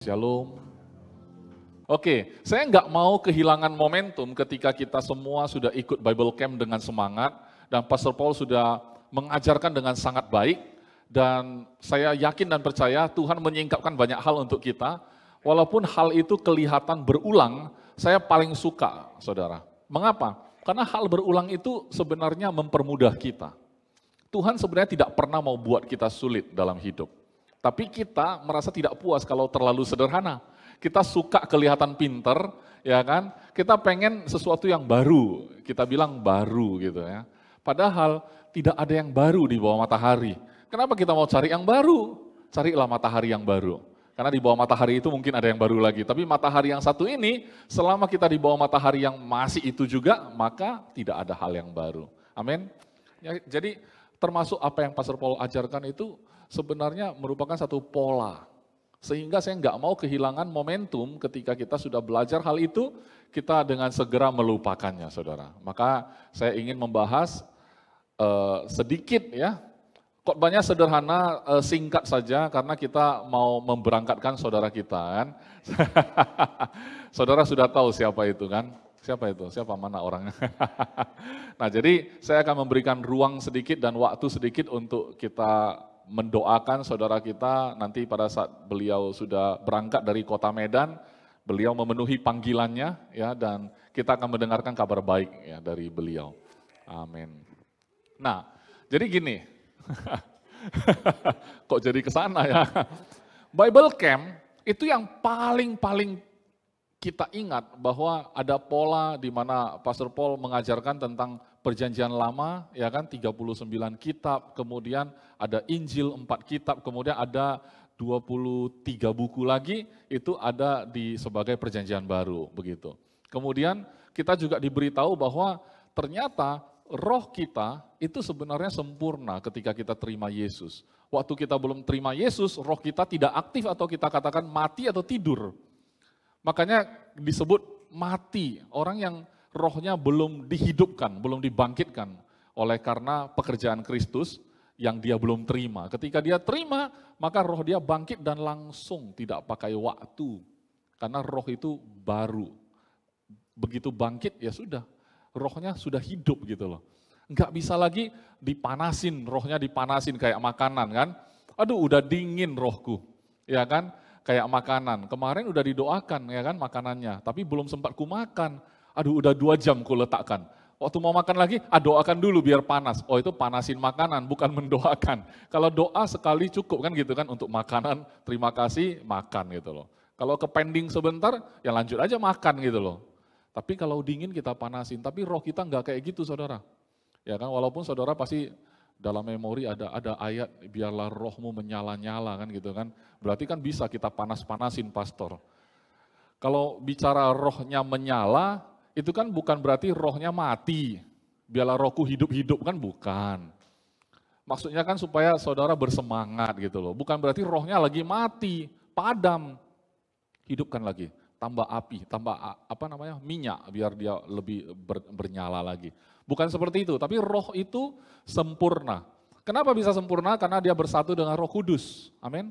Shalom. Oke, saya nggak mau kehilangan momentum ketika kita semua sudah ikut Bible Camp dengan semangat dan Pastor Paul sudah mengajarkan dengan sangat baik dan saya yakin dan percaya Tuhan menyingkapkan banyak hal untuk kita. Walaupun hal itu kelihatan berulang, saya paling suka, saudara. Mengapa? Karena hal berulang itu sebenarnya mempermudah kita. Tuhan sebenarnya tidak pernah mau buat kita sulit dalam hidup. Tapi kita merasa tidak puas kalau terlalu sederhana. Kita suka kelihatan pinter, ya kan? Kita pengen sesuatu yang baru, kita bilang baru gitu ya. Padahal tidak ada yang baru di bawah matahari. Kenapa kita mau cari yang baru? Carilah matahari yang baru. Karena di bawah matahari itu mungkin ada yang baru lagi. Tapi matahari yang satu ini, selama kita di bawah matahari yang masih itu juga, maka tidak ada hal yang baru. Amin. Ya, jadi termasuk apa yang Pastor Paul ajarkan itu sebenarnya merupakan satu pola. Sehingga saya nggak mau kehilangan momentum ketika kita sudah belajar hal itu, kita dengan segera melupakannya, saudara. Maka saya ingin membahas sedikit ya, khotbahnya sederhana, singkat saja karena kita mau memberangkatkan saudara kita kan. Saudara sudah tahu siapa itu kan? Siapa itu? Siapa mana orangnya? Nah, jadi saya akan memberikan ruang sedikit dan waktu sedikit untuk kita mendoakan saudara kita nanti pada saat beliau sudah berangkat dari kota Medan, beliau memenuhi panggilannya ya dan kita akan mendengarkan kabar baik ya dari beliau. Amin. Nah, jadi gini. Kok jadi ke sana ya? Bible Camp itu yang paling kita ingat bahwa ada pola di mana Pastor Paul mengajarkan tentang perjanjian lama, ya kan 39 kitab, kemudian ada Injil 4 kitab, kemudian ada 23 buku lagi, itu ada di sebagai perjanjian baru, begitu. Kemudian kita juga diberitahu bahwa ternyata roh kita itu sebenarnya sempurna ketika kita terima Yesus. Waktu kita belum terima Yesus, roh kita tidak aktif atau kita katakan mati atau tidur. Makanya disebut mati, orang yang rohnya belum dihidupkan, belum dibangkitkan oleh karena pekerjaan Kristus yang dia belum terima. Ketika dia terima, maka roh dia bangkit dan langsung tidak pakai waktu. Karena roh itu baru. Begitu bangkit ya sudah, rohnya sudah hidup gitu loh. Enggak bisa lagi dipanasin, rohnya dipanasin kayak makanan kan. Aduh udah dingin rohku, ya kan. Kayak makanan, kemarin udah didoakan ya kan makanannya, tapi belum sempat ku makan. Aduh udah 2 jam ku letakkan. Waktu mau makan lagi, doakan dulu biar panas. Oh itu panasin makanan, bukan mendoakan. Kalau doa sekali cukup kan gitu kan untuk makanan, terima kasih, makan gitu loh. Kalau ke pending sebentar, ya lanjut aja makan gitu loh. Tapi kalau dingin kita panasin, tapi roh kita enggak kayak gitu saudara. Ya kan walaupun saudara pasti dalam memori ada ayat biarlah rohmu menyala-nyala kan gitu kan. Berarti kan bisa kita panas-panasin pastor. Kalau bicara rohnya menyala, itu kan bukan berarti rohnya mati. Biarlah rohku hidup-hidup kan bukan. Maksudnya kan supaya saudara bersemangat gitu loh. Bukan berarti rohnya lagi mati, padam. Hidupkan lagi, tambah api, tambah minyak biar dia lebih bernyala lagi. Bukan seperti itu, tapi roh itu sempurna. Kenapa bisa sempurna? Karena dia bersatu dengan Roh Kudus. Amin.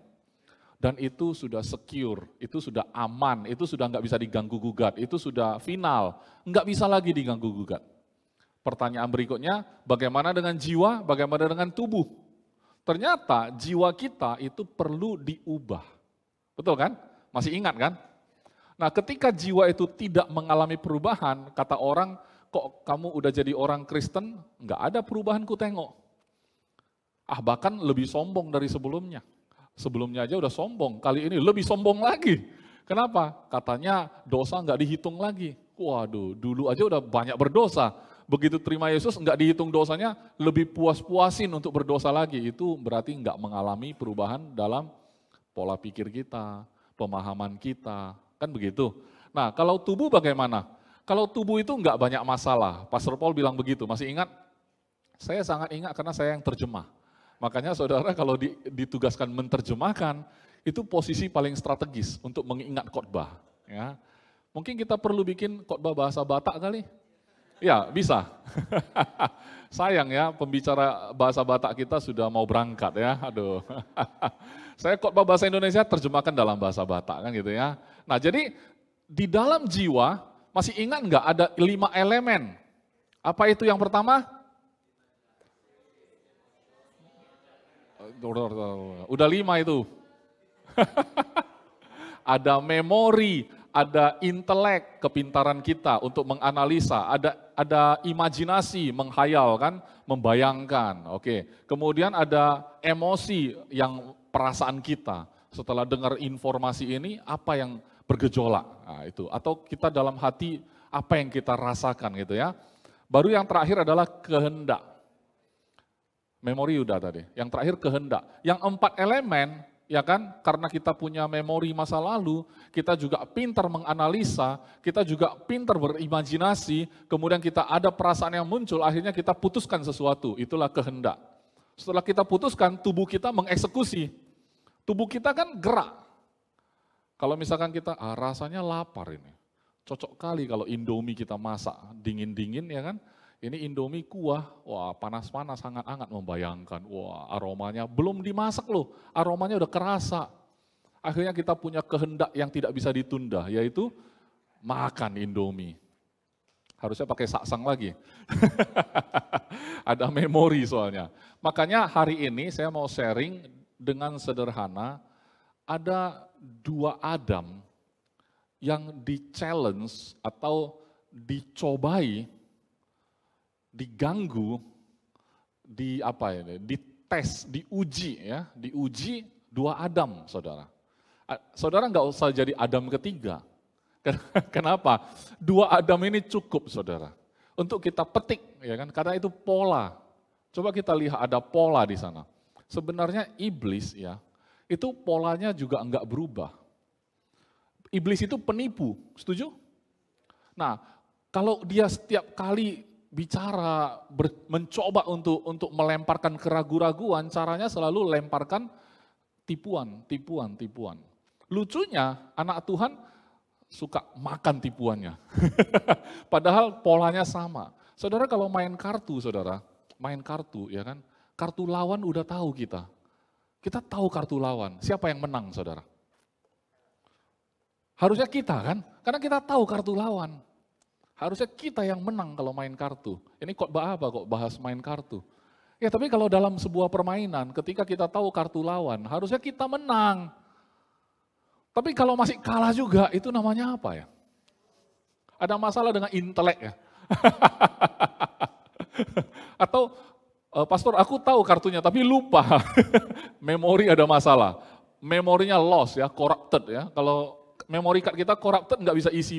Dan itu sudah secure, itu sudah aman, itu sudah nggak bisa diganggu gugat, itu sudah final, nggak bisa lagi diganggu gugat. Pertanyaan berikutnya, bagaimana dengan jiwa, bagaimana dengan tubuh? Ternyata jiwa kita itu perlu diubah. Betul kan? Masih ingat kan? Nah ketika jiwa itu tidak mengalami perubahan, kata orang, kok kamu udah jadi orang Kristen, nggak ada perubahan ku tengok. Bahkan lebih sombong dari sebelumnya. Sebelumnya aja udah sombong, kali ini lebih sombong lagi. Kenapa? Katanya dosa nggak dihitung lagi. Waduh, dulu aja udah banyak berdosa. Begitu terima Yesus nggak dihitung dosanya, lebih puas-puasin untuk berdosa lagi. Itu berarti nggak mengalami perubahan dalam pola pikir kita, pemahaman kita, kan begitu. Nah kalau tubuh bagaimana? Kalau tubuh itu enggak banyak masalah, Pastor Paul bilang begitu, masih ingat? Saya sangat ingat karena saya yang terjemah. Makanya saudara kalau ditugaskan menerjemahkan, itu posisi paling strategis untuk mengingat khotbah. Ya. Mungkin kita perlu bikin khotbah bahasa Batak kali. Ya, bisa. Sayang ya, pembicara bahasa Batak kita sudah mau berangkat ya. Aduh. Saya khotbah bahasa Indonesia terjemahkan dalam bahasa Batak kan gitu ya. Nah, jadi di dalam jiwa masih ingat nggak ada 5 elemen? Apa itu yang pertama? Udah 5 itu. Ada memori, ada intelek, kepintaran kita untuk menganalisa, ada imajinasi, menghayal kan, membayangkan. Oke. Kemudian ada emosi yang perasaan kita. Setelah dengar informasi ini, apa yang bergejolak? Nah, itu. Atau kita dalam hati apa yang kita rasakan gitu ya. Baru yang terakhir adalah kehendak. Memori udah tadi. Yang terakhir kehendak. Yang 4 elemen, ya kan, karena kita punya memori masa lalu, kita juga pintar menganalisa, kita juga pintar berimajinasi, kemudian kita ada perasaan yang muncul, akhirnya kita putuskan sesuatu, itulah kehendak. Setelah kita putuskan, tubuh kita mengeksekusi. Tubuh kita kan gerak. Kalau misalkan kita, rasanya lapar ini, cocok kali kalau Indomie kita masak, dingin-dingin ya kan, ini Indomie kuah, wah panas-panas, hangat-hangat membayangkan, wah aromanya belum dimasak loh, aromanya udah kerasa. Akhirnya kita punya kehendak yang tidak bisa ditunda, yaitu makan Indomie. Harusnya pakai saksang lagi. Ada memori soalnya. Makanya hari ini saya mau sharing dengan sederhana, ada 2 Adam yang di-challenge atau dicobai, diganggu, dites, diuji ya, diuji 2 Adam, saudara. Saudara nggak usah jadi Adam ketiga. Kenapa? 2 Adam ini cukup, saudara. Untuk kita petik, ya kan? Karena itu pola. Coba kita lihat ada pola di sana. Sebenarnya iblis ya, itu polanya juga enggak berubah. Iblis itu penipu, setuju? Nah, kalau dia setiap kali bicara, mencoba untuk melemparkan keraguan-raguan, caranya selalu lemparkan tipuan. Lucunya anak Tuhan suka makan tipuannya. Padahal polanya sama. Saudara kalau main kartu, main kartu ya kan, kartu lawan udah tahu kita. Kita tahu kartu lawan, siapa yang menang saudara? Harusnya kita kan, karena kita tahu kartu lawan. Harusnya kita yang menang kalau main kartu. Ini khotbah apa kok bahas main kartu? Ya tapi kalau dalam sebuah permainan, ketika kita tahu kartu lawan, harusnya kita menang. Tapi kalau masih kalah juga, itu namanya apa ya? Ada masalah dengan intelek ya? Atau, pastor aku tahu kartunya tapi lupa. Memori ada masalah. Memorinya lost ya, corrupted ya. Kalau memori card kita corrupted nggak bisa isi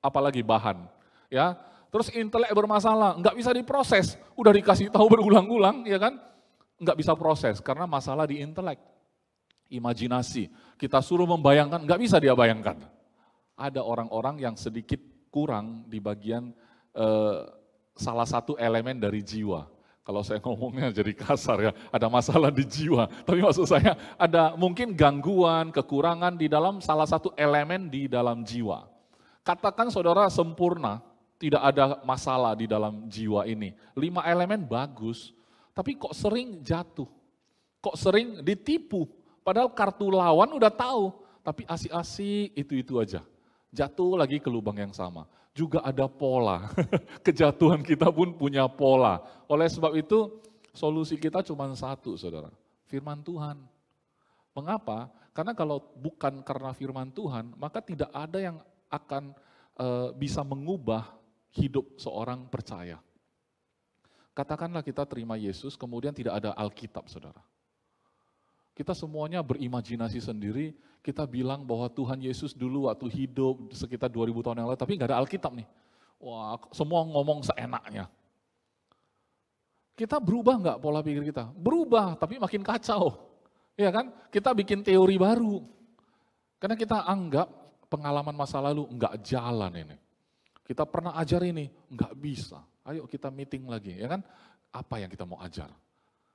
apalagi bahan. Ya, terus intelek bermasalah, nggak bisa diproses, udah dikasih tahu berulang-ulang, ya kan, nggak bisa proses karena masalah di intelek, imajinasi, kita suruh membayangkan, nggak bisa dia bayangkan. Ada orang-orang yang sedikit kurang di bagian salah satu elemen dari jiwa. Kalau saya ngomongnya jadi kasar ya, ada masalah di jiwa, tapi maksud saya ada mungkin gangguan, kekurangan di dalam salah satu elemen di dalam jiwa. Katakan saudara sempurna, tidak ada masalah di dalam jiwa ini. 5 elemen bagus, tapi kok sering jatuh, kok sering ditipu. Padahal kartu lawan udah tahu, tapi asik-asik itu aja. Jatuh lagi ke lubang yang sama. Juga ada pola, kejatuhan kita pun punya pola. Oleh sebab itu solusi kita cuma satu saudara, firman Tuhan. Mengapa? Karena kalau bukan karena firman Tuhan, maka tidak ada yang akan bisa mengubah hidup seorang percaya. Katakanlah kita terima Yesus, kemudian tidak ada Alkitab, saudara. Kita semuanya berimajinasi sendiri, kita bilang bahwa Tuhan Yesus dulu waktu hidup sekitar 2000 tahun yang lalu, tapi nggak ada Alkitab nih. Wah, semua ngomong seenaknya. Kita berubah nggak pola pikir kita? Berubah, tapi makin kacau. Ya kan? Kita bikin teori baru. Karena kita anggap pengalaman masa lalu nggak jalan ini. Kita pernah ajar ini, nggak bisa. Ayo kita meeting lagi, ya kan? Apa yang kita mau ajar?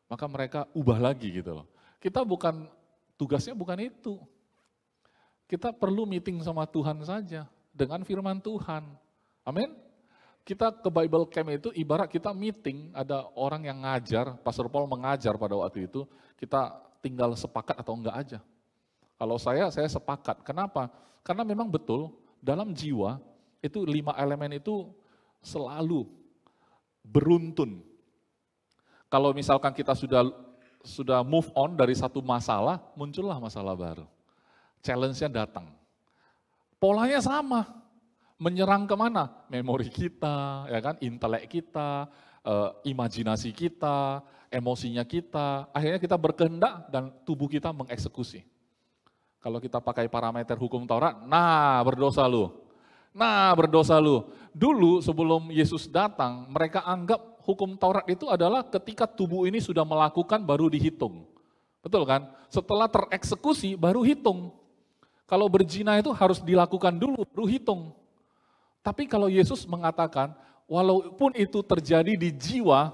Maka mereka ubah lagi gitu loh. Kita tugasnya bukan itu. Kita perlu meeting sama Tuhan saja, dengan firman Tuhan. Amin? Kita ke Bible Camp itu ibarat kita meeting, ada orang yang ngajar, Pastor Paul mengajar pada waktu itu, kita tinggal sepakat atau enggak aja. Kalau saya sepakat. Kenapa? Karena memang betul, dalam jiwa, itu 5 elemen itu selalu beruntun. Kalau misalkan kita sudah move on dari satu masalah, muncullah masalah baru. Challenge-nya datang. Polanya sama, menyerang kemana? Memori kita, ya kan, intelek kita, imajinasi kita, emosinya kita. Akhirnya kita berkehendak dan tubuh kita mengeksekusi. Kalau kita pakai parameter hukum Taurat, nah berdosa lu. Nah berdosa lu. Dulu sebelum Yesus datang, mereka anggap hukum Taurat itu adalah ketika tubuh ini sudah melakukan baru dihitung. Betul kan? Setelah tereksekusi baru hitung. Kalau berzina itu harus dilakukan dulu, baru hitung. Tapi kalau Yesus mengatakan, walaupun itu terjadi di jiwa,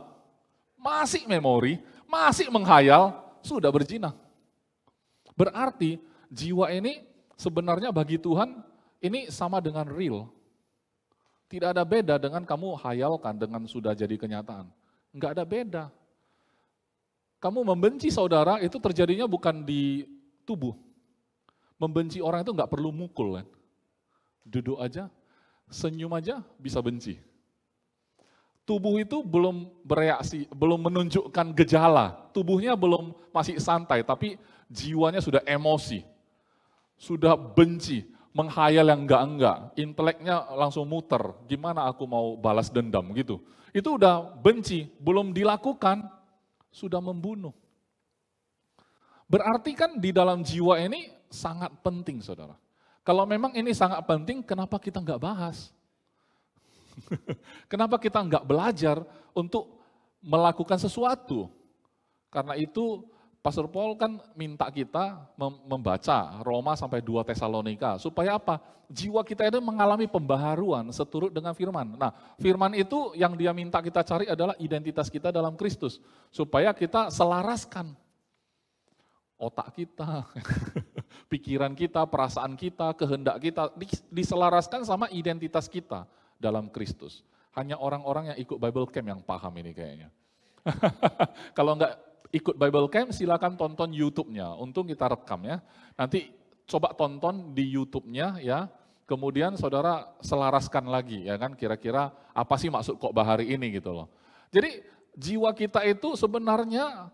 masih memori, masih menghayal, sudah berzina. Berarti jiwa ini sebenarnya bagi Tuhan ini sama dengan real. Tidak ada beda dengan kamu hayalkan dengan sudah jadi kenyataan. Enggak ada beda. Kamu membenci saudara itu terjadinya bukan di tubuh. Membenci orang itu enggak perlu mukul kan. Duduk aja, senyum aja bisa benci. Tubuh itu belum bereaksi, belum menunjukkan gejala. Tubuhnya belum masih santai, tapi jiwanya sudah emosi. Sudah benci, menghayal yang enggak, inteleknya langsung muter, gimana aku mau balas dendam gitu. Itu udah benci, belum dilakukan, sudah membunuh. Berarti kan di dalam jiwa ini sangat penting saudara. Kalau memang ini sangat penting, kenapa kita enggak bahas? Kenapa kita enggak belajar untuk melakukan sesuatu? Karena itu Pastor Paul kan minta kita membaca Roma sampai 2 Tesalonika. Supaya apa? Jiwa kita itu mengalami pembaharuan seturut dengan firman. Nah, firman itu yang dia minta kita cari adalah identitas kita dalam Kristus. Supaya kita selaraskan otak kita, pikiran kita, perasaan kita, kehendak kita, diselaraskan sama identitas kita dalam Kristus. Hanya orang-orang yang ikut Bible Camp yang paham ini kayaknya. Kalau enggak ikut Bible Camp, silakan tonton YouTube-nya. Untung kita rekam ya. Nanti coba tonton di YouTube-nya ya. Kemudian saudara selaraskan lagi ya kan. Kira-kira apa sih maksud khotbah hari ini gitu loh. Jadi jiwa kita itu sebenarnya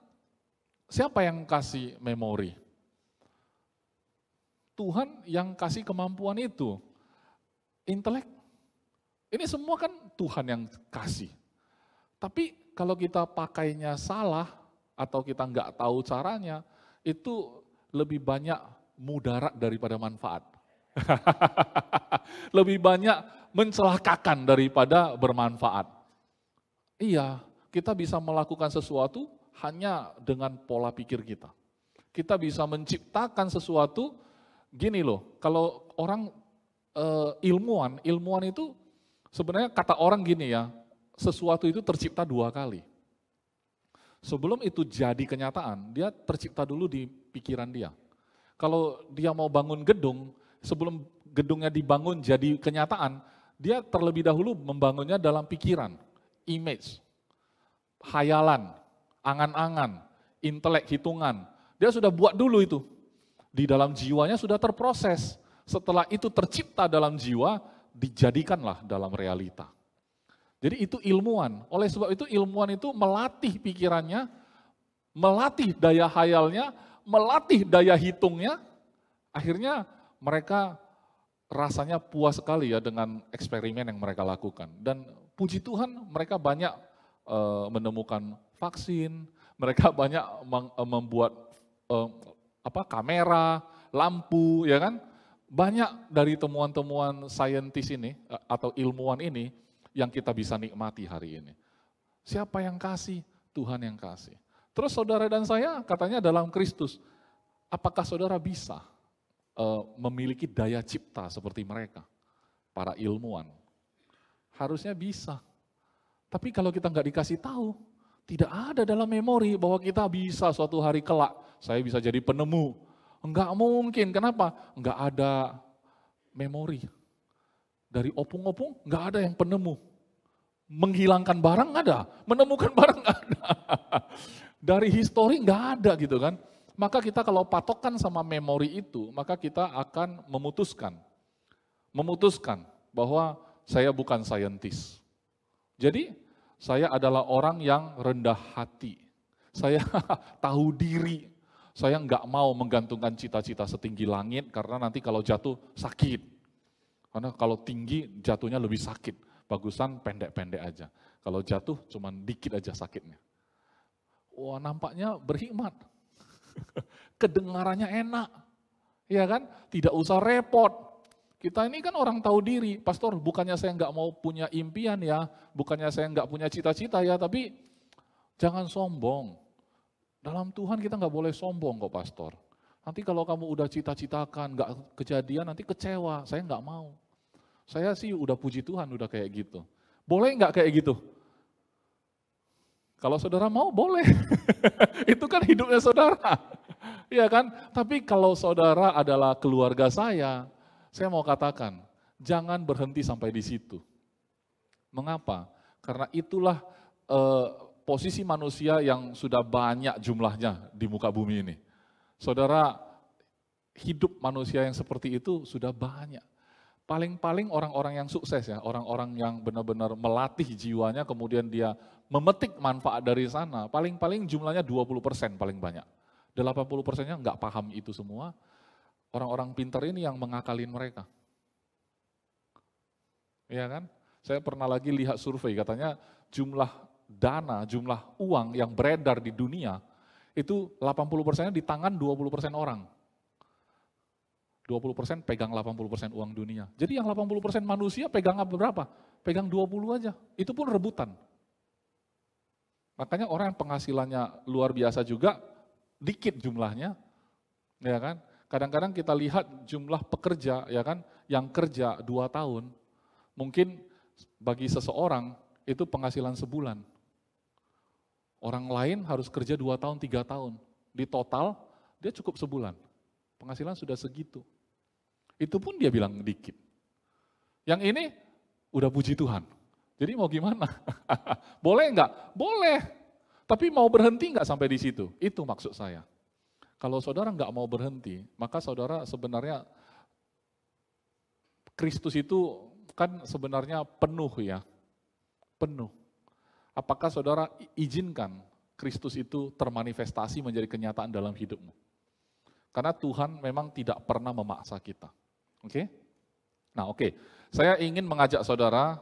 siapa yang kasih memori? Tuhan yang kasih kemampuan itu. Intelek. Ini semua kan Tuhan yang kasih. Tapi kalau kita pakainya salah, atau kita nggak tahu caranya, itu lebih banyak mudarat daripada manfaat. Lebih banyak mencelakakan daripada bermanfaat. Iya, kita bisa melakukan sesuatu hanya dengan pola pikir kita. Kita bisa menciptakan sesuatu, gini loh, kalau orang ilmuwan itu sebenarnya kata orang gini ya, sesuatu itu tercipta 2 kali. Sebelum itu jadi kenyataan, dia tercipta dulu di pikiran dia. Kalau dia mau bangun gedung, sebelum gedungnya dibangun jadi kenyataan, dia terlebih dahulu membangunnya dalam pikiran, image, hayalan, angan-angan, intelek, hitungan. Dia sudah buat dulu itu. Di dalam jiwanya sudah terproses. Setelah itu tercipta dalam jiwa, dijadikanlah dalam realita. Jadi itu ilmuwan. Oleh sebab itu ilmuwan itu melatih pikirannya, melatih daya hayalnya, melatih daya hitungnya. Akhirnya mereka rasanya puas sekali ya dengan eksperimen yang mereka lakukan. Dan puji Tuhan mereka banyak menemukan vaksin, mereka banyak membuat kamera, lampu, ya kan? Banyak dari temuan-temuan saintis ini atau ilmuwan ini yang kita bisa nikmati hari ini. Siapa yang kasih? Tuhan yang kasih. Terus saudara dan saya katanya dalam Kristus. Apakah saudara bisa memiliki daya cipta seperti mereka? Para ilmuwan. Harusnya bisa. Tapi kalau kita nggak dikasih tahu, tidak ada dalam memori bahwa kita bisa suatu hari kelak, saya bisa jadi penemu. Enggak mungkin, kenapa? Enggak ada memori. Dari opung-opung nggak ada yang penemu. Menghilangkan barang ada, menemukan barang nggak ada. Dari histori nggak ada gitu kan. Maka kita kalau patokan sama memori itu, maka kita akan memutuskan bahwa saya bukan saintis. Jadi saya adalah orang yang rendah hati. Saya tahu diri. Saya nggak mau menggantungkan cita-cita setinggi langit karena nanti kalau jatuh sakit. Karena kalau tinggi jatuhnya lebih sakit. Bagusan pendek-pendek aja. Kalau jatuh cuman dikit aja sakitnya. Wah, nampaknya berhikmat. Kedengarannya enak. Ya kan? Tidak usah repot. Kita ini kan orang tahu diri. Pastor, bukannya saya nggak mau punya impian ya. Bukannya saya nggak punya cita-cita ya. Tapi jangan sombong. Dalam Tuhan kita nggak boleh sombong kok pastor. Nanti kalau kamu udah cita-citakan, nggak kejadian, nanti kecewa. Saya nggak mau. Saya sih udah puji Tuhan, udah kayak gitu. Boleh nggak kayak gitu? Kalau saudara mau, boleh. Itu kan hidupnya saudara. Iya kan? Tapi kalau saudara adalah keluarga saya mau katakan, jangan berhenti sampai di situ. Mengapa? Karena itulah posisi manusia yang sudah banyak jumlahnya di muka bumi ini. Saudara, hidup manusia yang seperti itu sudah banyak. Paling-paling orang-orang yang sukses ya, orang-orang yang benar-benar melatih jiwanya, kemudian dia memetik manfaat dari sana, paling-paling jumlahnya 20% paling banyak. 80%-nya nggak paham itu semua, orang-orang pintar ini yang mengakalin mereka. Iya kan? Saya pernah lagi lihat survei, katanya jumlah dana, jumlah uang yang beredar di dunia, itu 80%-nya di tangan 20% orang. 20% pegang 80% uang dunia. Jadi yang 80% manusia pegang berapa? Pegang 20 aja. Itu pun rebutan. Makanya orang yang penghasilannya luar biasa juga, dikit jumlahnya. Ya kan? Kadang-kadang kita lihat jumlah pekerja, ya kan, yang kerja 2 tahun, mungkin bagi seseorang itu penghasilan sebulan. Orang lain harus kerja 2 tahun, 3 tahun. Di total, dia cukup sebulan. Penghasilan sudah segitu. Itu pun dia bilang dikit. Yang ini, udah puji Tuhan. Jadi mau gimana? Boleh enggak? Boleh. Tapi mau berhenti enggak sampai di situ? Itu maksud saya. Kalau saudara enggak mau berhenti, maka saudara sebenarnya, Kristus itu kan sebenarnya penuh ya. Penuh. Apakah saudara izinkan Kristus itu termanifestasi menjadi kenyataan dalam hidupmu? Karena Tuhan memang tidak pernah memaksa kita. Oke? Nah, oke. Saya ingin mengajak saudara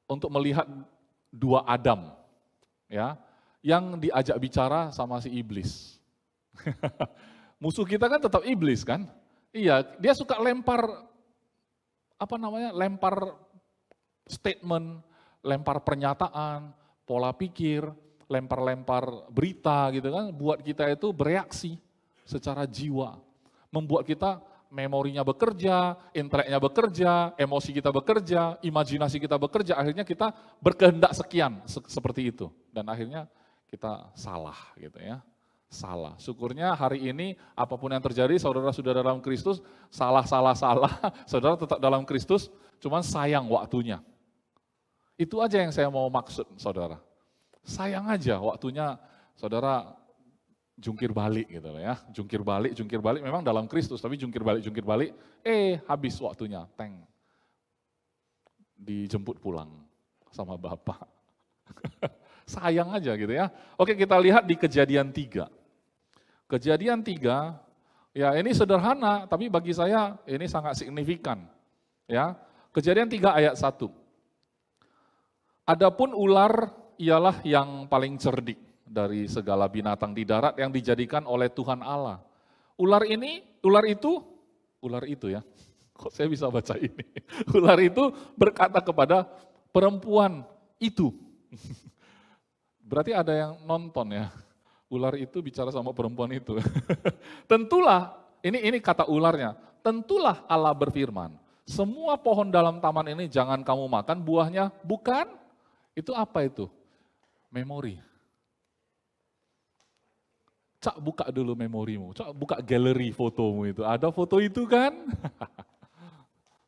untuk melihat 2 Adam, ya, yang diajak bicara sama si iblis. Musuh kita kan tetap iblis kan? Iya, dia suka lempar lempar statement, lempar pernyataan, pola pikir, lempar-lempar berita gitu kan, buat kita itu bereaksi secara jiwa. Membuat kita memorinya bekerja, inteleknya bekerja, emosi kita bekerja, imajinasi kita bekerja, akhirnya kita berkehendak sekian seperti itu. Dan akhirnya kita salah gitu ya. Salah. Syukurnya hari ini apapun yang terjadi, saudara sudah dalam Kristus, salah, saudara tetap dalam Kristus, cuman sayang waktunya. Itu aja yang saya mau maksud, saudara. Sayang aja waktunya, saudara jungkir balik gitu ya. Jungkir balik memang dalam Kristus, tapi jungkir balik, habis waktunya, dijemput pulang sama Bapak. Sayang aja gitu ya. Oke, kita lihat di Kejadian 3. Kejadian 3, ya ini sederhana, tapi bagi saya ini sangat signifikan. Ya, Kejadian 3 ayat 1. Adapun ular ialah yang paling cerdik dari segala binatang di darat yang dijadikan oleh Tuhan Allah. Ular itu ya, kok saya bisa baca ini? Ular itu berkata kepada perempuan itu. Berarti ada yang nonton ya, ular itu bicara sama perempuan itu. Tentulah, ini kata ularnya, tentulah Allah berfirman, semua pohon dalam taman ini jangan kamu makan buahnya, bukan? Itu apa itu? Memori. Cak buka dulu memorimu, cak buka galeri fotomu itu, ada foto itu kan?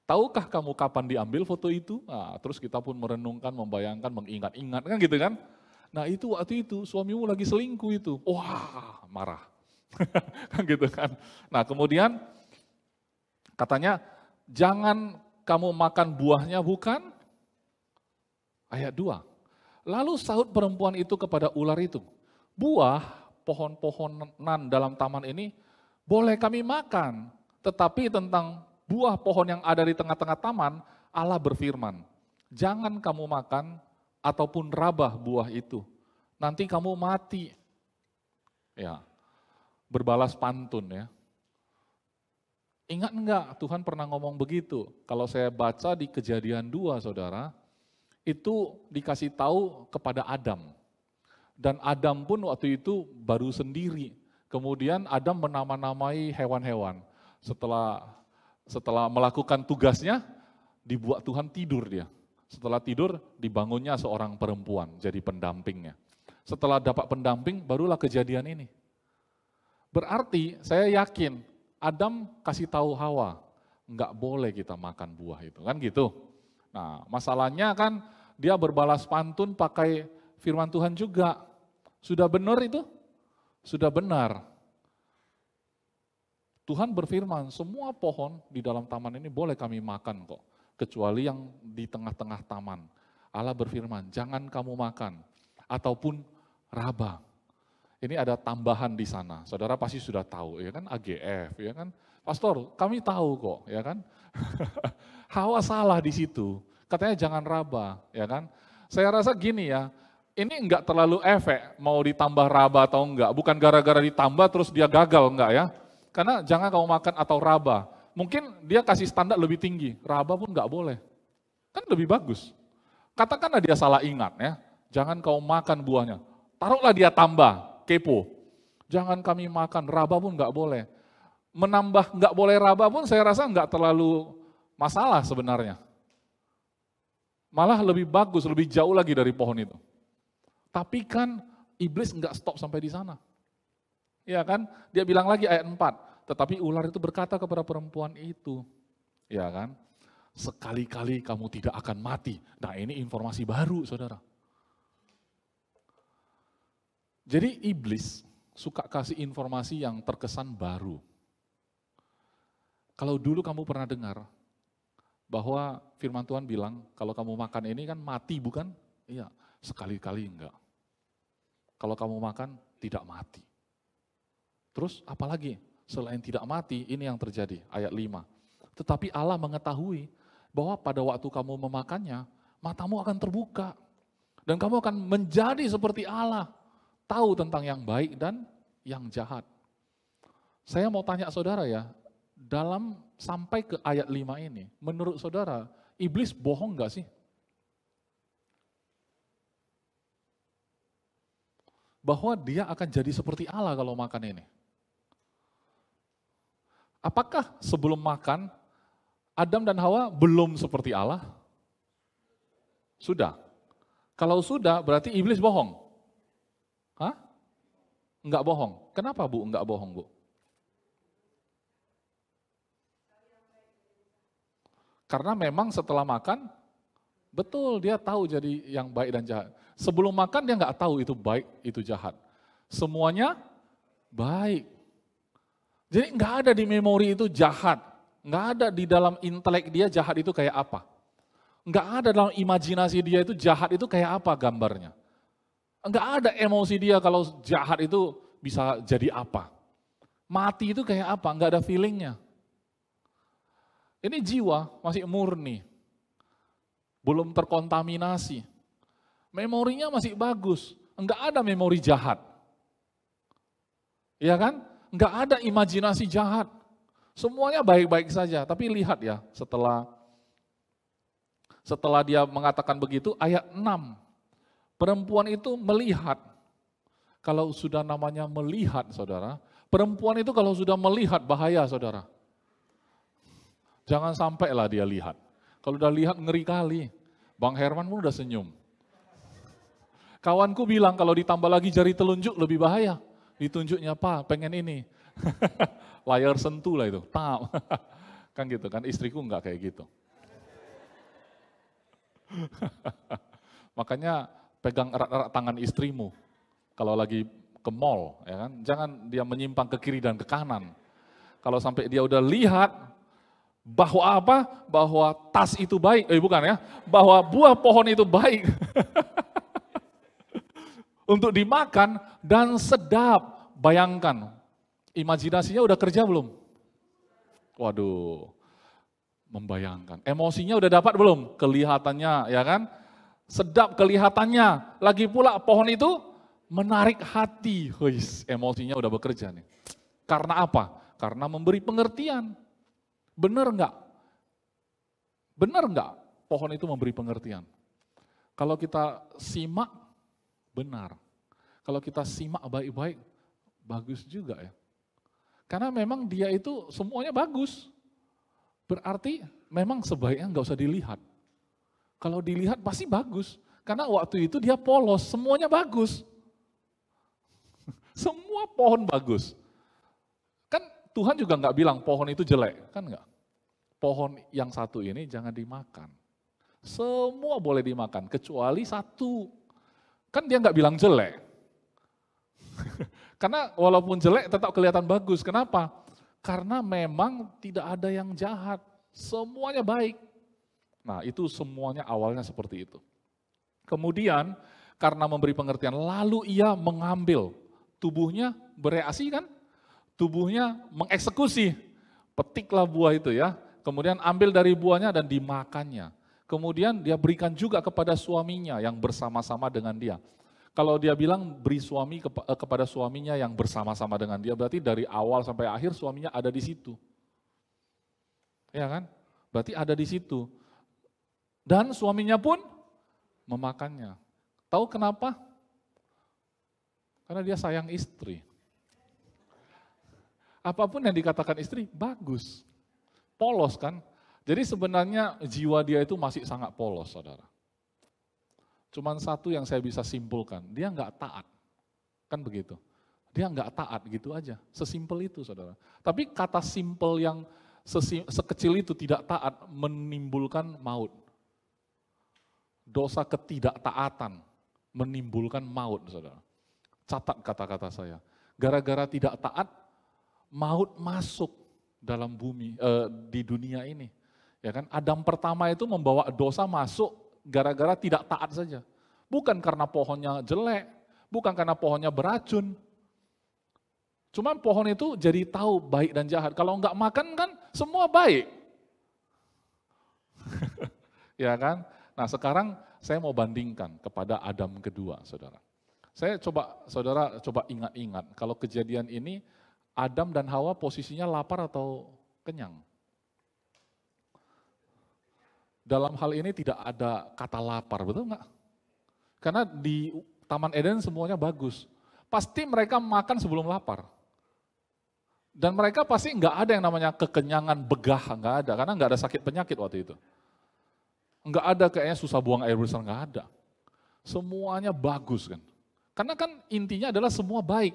Tahukah kamu kapan diambil foto itu? Nah, terus kita pun merenungkan, membayangkan, mengingat-ingat kan gitu kan. Nah itu waktu itu suamimu lagi selingkuh itu. Wah marah. Kan gitu kan. Nah kemudian katanya jangan kamu makan buahnya bukan? Ayat 2. Lalu sahut perempuan itu kepada ular itu. Buah pohon-pohonan dalam taman ini boleh kami makan. Tetapi tentang buah pohon yang ada di tengah-tengah taman, Allah berfirman, jangan kamu makan ataupun rabah buah itu. Nanti kamu mati. Ya, berbalas pantun ya. Ingat enggak Tuhan pernah ngomong begitu? Kalau saya baca di Kejadian 2 saudara, itu dikasih tahu kepada Adam. Dan Adam pun waktu itu baru sendiri. Kemudian Adam menama-namai hewan-hewan. Setelah melakukan tugasnya, dibuat Tuhan tidur dia. Setelah tidur, dibangunnya seorang perempuan jadi pendampingnya. Setelah dapat pendamping, barulah kejadian ini. Berarti saya yakin Adam kasih tahu Hawa, enggak boleh kita makan buah itu, kan gitu. Nah, masalahnya kan dia berbalas pantun pakai firman Tuhan juga. Sudah benar itu? Sudah benar. Tuhan berfirman, semua pohon di dalam taman ini boleh kami makan kok, kecuali yang di tengah-tengah taman. Allah berfirman, jangan kamu makan, ataupun raba. Ini ada tambahan di sana, saudara pasti sudah tahu, ya kan AGF, ya kan. Pastor, kami tahu kok, ya kan. Hawa salah di situ, katanya jangan raba, ya kan. Saya rasa gini ya, ini enggak terlalu efek mau ditambah raba atau enggak, bukan gara-gara ditambah terus dia gagal, enggak ya. Karena jangan kamu makan atau raba. Mungkin dia kasih standar lebih tinggi, raba pun nggak boleh. Kan lebih bagus. Katakanlah dia salah ingat ya, jangan kau makan buahnya. Taruhlah dia tambah, kepo. Jangan kami makan, raba pun nggak boleh. Menambah nggak boleh raba pun saya rasa nggak terlalu masalah sebenarnya. Malah lebih bagus, lebih jauh lagi dari pohon itu. Tapi kan iblis nggak stop sampai di sana. Ya kan, dia bilang lagi ayat 4, tetapi ular itu berkata kepada perempuan itu, ya kan, sekali-kali kamu tidak akan mati. Nah ini informasi baru saudara. Jadi iblis suka kasih informasi yang terkesan baru. Kalau dulu kamu pernah dengar bahwa firman Tuhan bilang, kalau kamu makan ini kan mati bukan? Iya, sekali-kali enggak. Kalau kamu makan tidak mati. Terus apalagi selain tidak mati, ini yang terjadi, ayat 5. Tetapi Allah mengetahui bahwa pada waktu kamu memakannya, matamu akan terbuka. Dan kamu akan menjadi seperti Allah, tahu tentang yang baik dan yang jahat. Saya mau tanya saudara ya, dalam sampai ke ayat 5 ini, menurut saudara, iblis bohong enggak sih? Bahwa dia akan jadi seperti Allah kalau makan ini. Apakah sebelum makan, Adam dan Hawa belum seperti Allah? Sudah. Kalau sudah, berarti iblis bohong. Hah? Enggak bohong. Kenapa Bu enggak bohong, Bu? Karena memang setelah makan, betul dia tahu jadi yang baik dan jahat. Sebelum makan dia enggak tahu itu baik, itu jahat. Semuanya baik. Jadi enggak ada di memori itu jahat. Enggak ada di dalam intelek dia jahat itu kayak apa. Enggak ada dalam imajinasi dia itu jahat itu kayak apa gambarnya. Enggak ada emosi dia kalau jahat itu bisa jadi apa. Mati itu kayak apa, enggak ada feelingnya. Ini jiwa masih murni. Belum terkontaminasi. Memorinya masih bagus. Enggak ada memori jahat. Iya kan? Enggak ada imajinasi jahat. Semuanya baik-baik saja. Tapi lihat ya, setelah dia mengatakan begitu, ayat 6. Perempuan itu melihat. Kalau sudah namanya melihat, saudara. Perempuan itu kalau sudah melihat bahaya, saudara. Jangan sampailah dia lihat. Kalau udah lihat ngeri kali. Bang Herman pun udah senyum. Kawanku bilang kalau ditambah lagi jari telunjuk lebih bahaya. Ditunjuknya Pak, pengen ini. Layar sentuh lah itu. Kan gitu kan, istriku enggak kayak gitu. Makanya pegang erat-erat tangan istrimu kalau lagi ke mall, ya kan? Jangan dia menyimpang ke kiri dan ke kanan. Kalau sampai dia udah lihat bahwa apa? Bahwa tas itu baik, bukan ya, bahwa buah pohon itu baik untuk dimakan dan sedap. Bayangkan, imajinasinya udah kerja belum? Waduh, membayangkan. Emosinya udah dapat belum? Kelihatannya, ya kan? Sedap kelihatannya. Lagi pula pohon itu menarik hati. Emosinya udah bekerja nih. Karena apa? Karena memberi pengertian. Benar enggak? Benar enggak pohon itu memberi pengertian? Kalau kita simak, benar. Kalau kita simak baik-baik, bagus juga ya. Karena memang dia itu semuanya bagus. Berarti memang sebaiknya enggak usah dilihat. Kalau dilihat pasti bagus. Karena waktu itu dia polos, semuanya bagus. Semua pohon bagus. Kan Tuhan juga nggak bilang pohon itu jelek, kan nggak? Pohon yang satu ini jangan dimakan. Semua boleh dimakan, kecuali satu. Kan dia nggak bilang jelek. Karena walaupun jelek tetap kelihatan bagus. Kenapa? Karena memang tidak ada yang jahat. Semuanya baik. Nah itu semuanya awalnya seperti itu. Kemudian karena memberi pengertian, lalu ia mengambil, tubuhnya bereaksi kan? Tubuhnya mengeksekusi, petiklah buah itu ya, kemudian ambil dari buahnya dan dimakannya. Kemudian dia berikan juga kepada suaminya yang bersama-sama dengan dia. Kalau dia bilang beri suami kepada suaminya yang bersama-sama dengan dia, berarti dari awal sampai akhir suaminya ada di situ. Ya kan? Berarti ada di situ. Dan suaminya pun memakannya. Tahu kenapa? Karena dia sayang istri. Apapun yang dikatakan istri, bagus. Polos kan? Jadi sebenarnya jiwa dia itu masih sangat polos, saudara. Cuman satu yang saya bisa simpulkan, dia nggak taat. Kan begitu. Dia nggak taat gitu aja, sesimpel itu saudara. Tapi kata simpel yang sekecil itu tidak taat menimbulkan maut. Dosa ketidaktaatan menimbulkan maut, saudara. Catat kata-kata saya. Gara-gara tidak taat, maut masuk dalam bumi, di dunia ini. Ya kan? Adam pertama itu membawa dosa masuk gara-gara tidak taat saja. Bukan karena pohonnya jelek, bukan karena pohonnya beracun. Cuman pohon itu jadi tahu baik dan jahat. Kalau enggak makan kan semua baik. Ya kan? Nah sekarang saya mau bandingkan kepada Adam kedua, saudara. Saudara coba ingat-ingat, kalau kejadian ini Adam dan Hawa posisinya lapar atau kenyang? Dalam hal ini tidak ada kata lapar, betul nggak? Karena di Taman Eden semuanya bagus. Pasti mereka makan sebelum lapar. Dan mereka pasti nggak ada yang namanya kekenyangan begah, nggak ada. Karena nggak ada sakit penyakit waktu itu. Nggak ada kayaknya susah buang air besar, nggak ada. Semuanya bagus kan. Karena kan intinya adalah semua baik.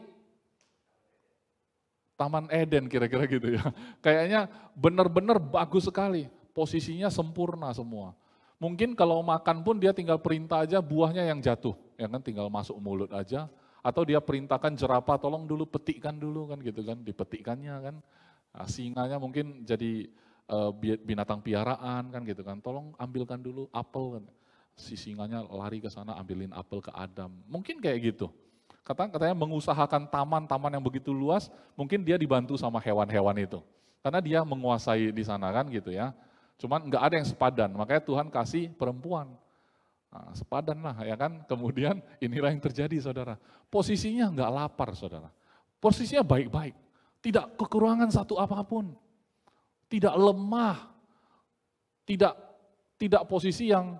Taman Eden kira-kira gitu ya. Kayaknya benar-benar bagus sekali. Posisinya sempurna semua. Mungkin kalau makan pun dia tinggal perintah aja buahnya yang jatuh. Ya kan tinggal masuk mulut aja. Atau dia perintahkan jerapah tolong dulu petikkan dulu kan gitu kan. Dipetikkannya kan. Nah, singanya mungkin jadi binatang piaraan kan gitu kan, tolong ambilkan dulu apel kan. Si singanya lari ke sana ambilin apel ke Adam. Mungkin kayak gitu. Katanya mengusahakan taman yang begitu luas, mungkin dia dibantu sama hewan-hewan itu. Karena dia menguasai di sana kan gitu ya. Cuman nggak ada yang sepadan, makanya Tuhan kasih perempuan. Nah, sepadan lah ya kan. Kemudian inilah yang terjadi saudara. Posisinya nggak lapar saudara. Posisinya baik-baik. Tidak kekurangan satu apapun. Tidak lemah, tidak posisi yang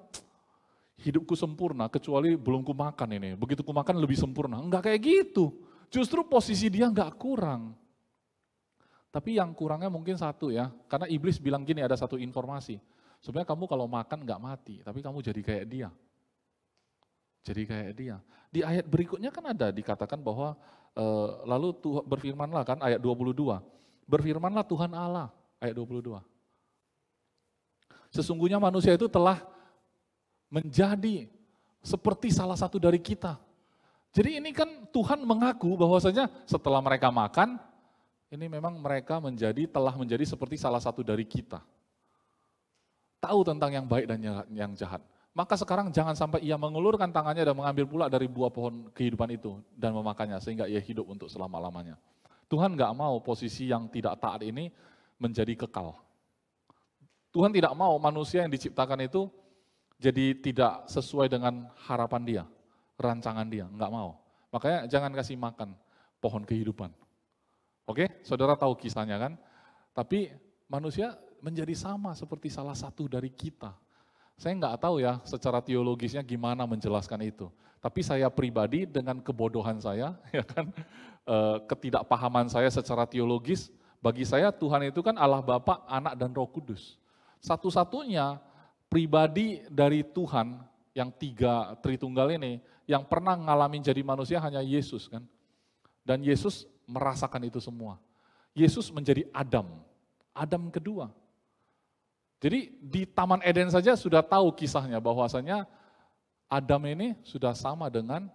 hidupku sempurna kecuali belum kumakan ini. Begitu kumakan lebih sempurna. Enggak kayak gitu. Justru posisi dia enggak kurang. Tapi yang kurangnya mungkin satu ya. Karena iblis bilang gini, ada satu informasi. Sebenarnya kamu kalau makan enggak mati, tapi kamu jadi kayak dia. Jadi kayak dia. Di ayat berikutnya kan ada dikatakan bahwa lalu berfirmanlah kan ayat 22. Berfirmanlah Tuhan Allah. Ayat 22. Sesungguhnya manusia itu telah menjadi seperti salah satu dari kita. Jadi ini kan Tuhan mengaku bahwasanya setelah mereka makan, ini memang mereka telah menjadi seperti salah satu dari kita. Tahu tentang yang baik dan yang jahat. Maka sekarang jangan sampai ia mengulurkan tangannya dan mengambil pula dari buah pohon kehidupan itu dan memakannya sehingga ia hidup untuk selama-lamanya. Tuhan nggak mau posisi yang tidak taat ini menjadi kekal. Tuhan tidak mau manusia yang diciptakan itu jadi tidak sesuai dengan harapan dia, rancangan dia, nggak mau. Makanya jangan kasih makan pohon kehidupan. Oke, saudara tahu kisahnya kan? Tapi manusia menjadi sama seperti salah satu dari kita. Saya nggak tahu ya secara teologisnya gimana menjelaskan itu. Tapi saya pribadi dengan kebodohan saya, ya kan, ketidakpahaman saya secara teologis, bagi saya Tuhan itu kan Allah Bapa, Anak dan Roh Kudus. Satu-satunya pribadi dari Tuhan yang 3 Tritunggal ini yang pernah ngalamin jadi manusia hanya Yesus kan. Dan Yesus merasakan itu semua. Yesus menjadi Adam kedua. Jadi di Taman Eden saja sudah tahu kisahnya bahwasanya Adam ini sudah sama dengan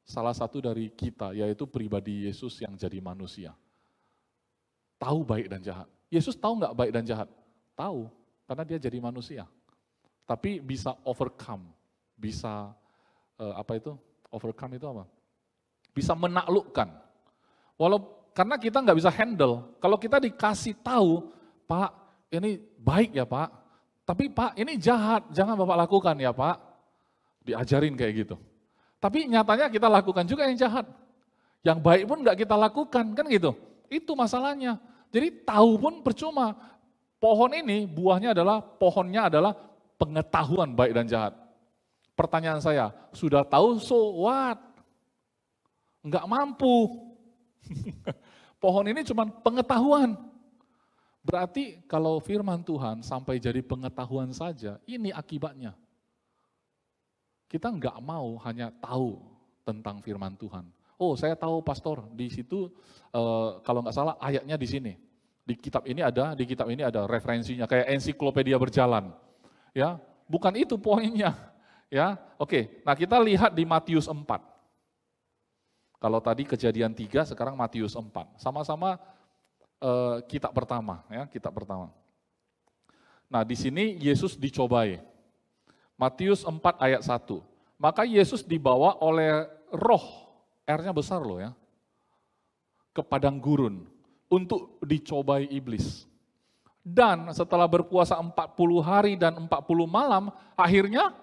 salah satu dari kita, yaitu pribadi Yesus yang jadi manusia. Tahu baik dan jahat. Yesus tahu nggak baik dan jahat? Tahu. Karena dia jadi manusia. Tapi bisa overcome, bisa overcome itu apa? Bisa menaklukkan. Karena kita nggak bisa handle. Kalau kita dikasih tahu, Pak, ini baik ya Pak, tapi Pak ini jahat, jangan Bapak lakukan ya Pak. Diajarin kayak gitu. Tapi nyatanya kita lakukan juga yang jahat. Yang baik pun nggak kita lakukan, kan gitu. Itu masalahnya. Jadi tahu pun percuma. Pohonnya adalah pengetahuan baik dan jahat. Pertanyaan saya, sudah tahu so what? Enggak mampu. Pohon ini cuma pengetahuan. Berarti kalau firman Tuhan sampai jadi pengetahuan saja, ini akibatnya. Kita enggak mau hanya tahu tentang firman Tuhan. Oh, saya tahu pastor, di situ kalau nggak salah ayatnya di sini. Di kitab ini ada referensinya kayak ensiklopedia berjalan. Ya, bukan itu poinnya. Ya, oke. Nah, kita lihat di Matius 4. Kalau tadi Kejadian 3, sekarang Matius 4. Sama-sama kitab pertama, ya, kitab pertama. Nah, di sini Yesus dicobai. Matius 4 ayat 1. Maka Yesus dibawa oleh Roh, R-nya besar loh ya, ke padang gurun untuk dicobai iblis. Dan setelah berpuasa 40 hari dan 40 malam, akhirnya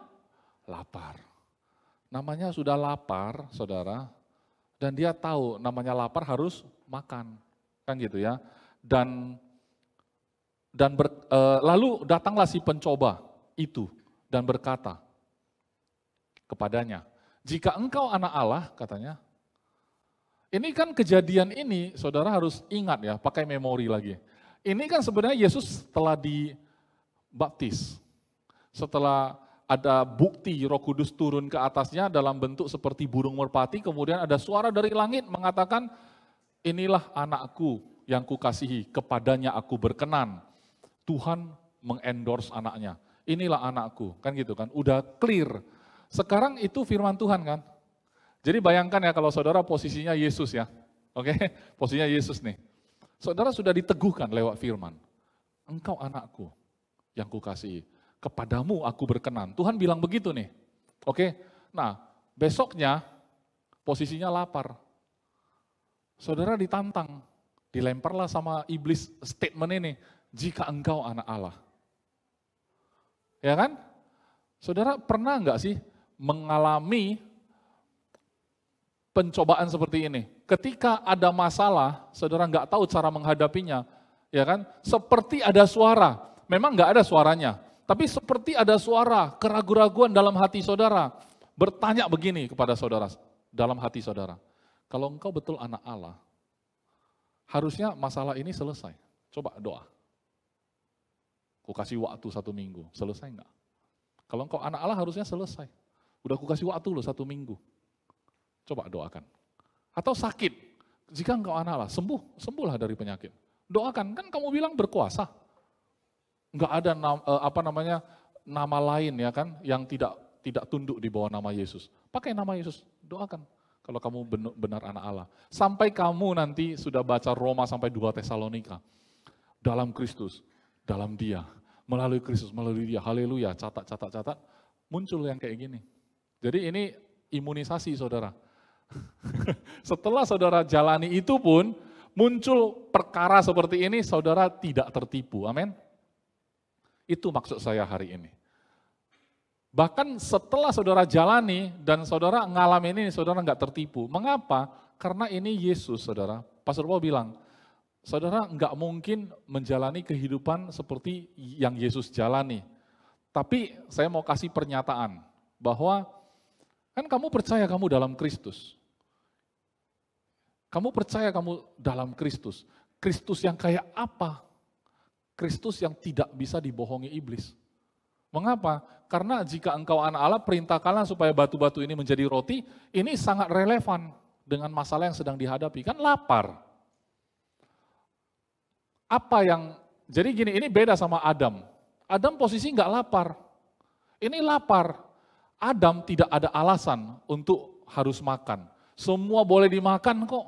lapar. Namanya sudah lapar, saudara, dan dia tahu namanya lapar harus makan, kan gitu ya. Lalu datanglah si pencoba itu dan berkata kepadanya, jika engkau anak Allah, katanya. Ini kan kejadian ini, saudara harus ingat ya, pakai memori lagi. Ini kan sebenarnya Yesus setelah dibaptis, setelah ada bukti Roh Kudus turun ke atasnya dalam bentuk seperti burung merpati, kemudian ada suara dari langit mengatakan, inilah anakku yang kukasihi, kepadanya aku berkenan. Tuhan mengendorse anaknya, inilah anakku, kan gitu kan, udah clear. Sekarang itu firman Tuhan kan. Jadi bayangkan ya kalau saudara posisinya Yesus ya, oke, posisinya Yesus nih. Saudara sudah diteguhkan lewat firman, engkau anakku yang kukasihi, kepadamu aku berkenan. Tuhan bilang begitu nih, oke. Nah, besoknya posisinya lapar. Saudara ditantang, dilemparlah sama iblis statement ini, jika engkau anak Allah. Ya kan? Saudara pernah enggak sih mengalami pencobaan seperti ini? Ketika ada masalah, saudara nggak tahu cara menghadapinya, ya kan? Seperti ada suara, memang nggak ada suaranya, tapi seperti ada suara keraguan-raguan dalam hati saudara, bertanya begini kepada saudara, dalam hati saudara, kalau engkau betul anak Allah, harusnya masalah ini selesai. Coba doa. Ku kasih waktu 1 minggu, selesai enggak? Kalau engkau anak Allah harusnya selesai. Udah ku kasih waktu loh 1 minggu. Coba doakan. Atau sakit, jika engkau anak Allah, sembuhlah dari penyakit. Doakan, kan kamu bilang berkuasa. Nggak ada nama lain ya kan yang tidak tunduk di bawah nama Yesus. Pakai nama Yesus, doakan kalau kamu benar anak Allah. Sampai kamu nanti sudah baca Roma sampai 2 Tesalonika. Dalam Kristus, dalam Dia, melalui Kristus, melalui Dia. Haleluya, catat, muncul yang kayak gini. Jadi ini imunisasi saudara. Setelah saudara jalani itu pun muncul perkara seperti ini, saudara tidak tertipu. Amin. Itu maksud saya hari ini. Bahkan setelah saudara jalani dan saudara ngalamin ini, saudara nggak tertipu. Mengapa? Karena ini Yesus, saudara. Pastor Paul bilang, saudara nggak mungkin menjalani kehidupan seperti yang Yesus jalani. Tapi saya mau kasih pernyataan bahwa kan kamu percaya kamu dalam Kristus. Kamu percaya kamu dalam Kristus. Kristus yang kayak apa? Kristus yang tidak bisa dibohongi iblis. Mengapa? Karena jika engkau anak Allah, perintahkanlah supaya batu-batu ini menjadi roti, ini sangat relevan dengan masalah yang sedang dihadapi. Kan lapar. Jadi gini, ini beda sama Adam. Adam posisi nggak lapar. Ini lapar. Adam tidak ada alasan untuk harus makan. Semua boleh dimakan kok.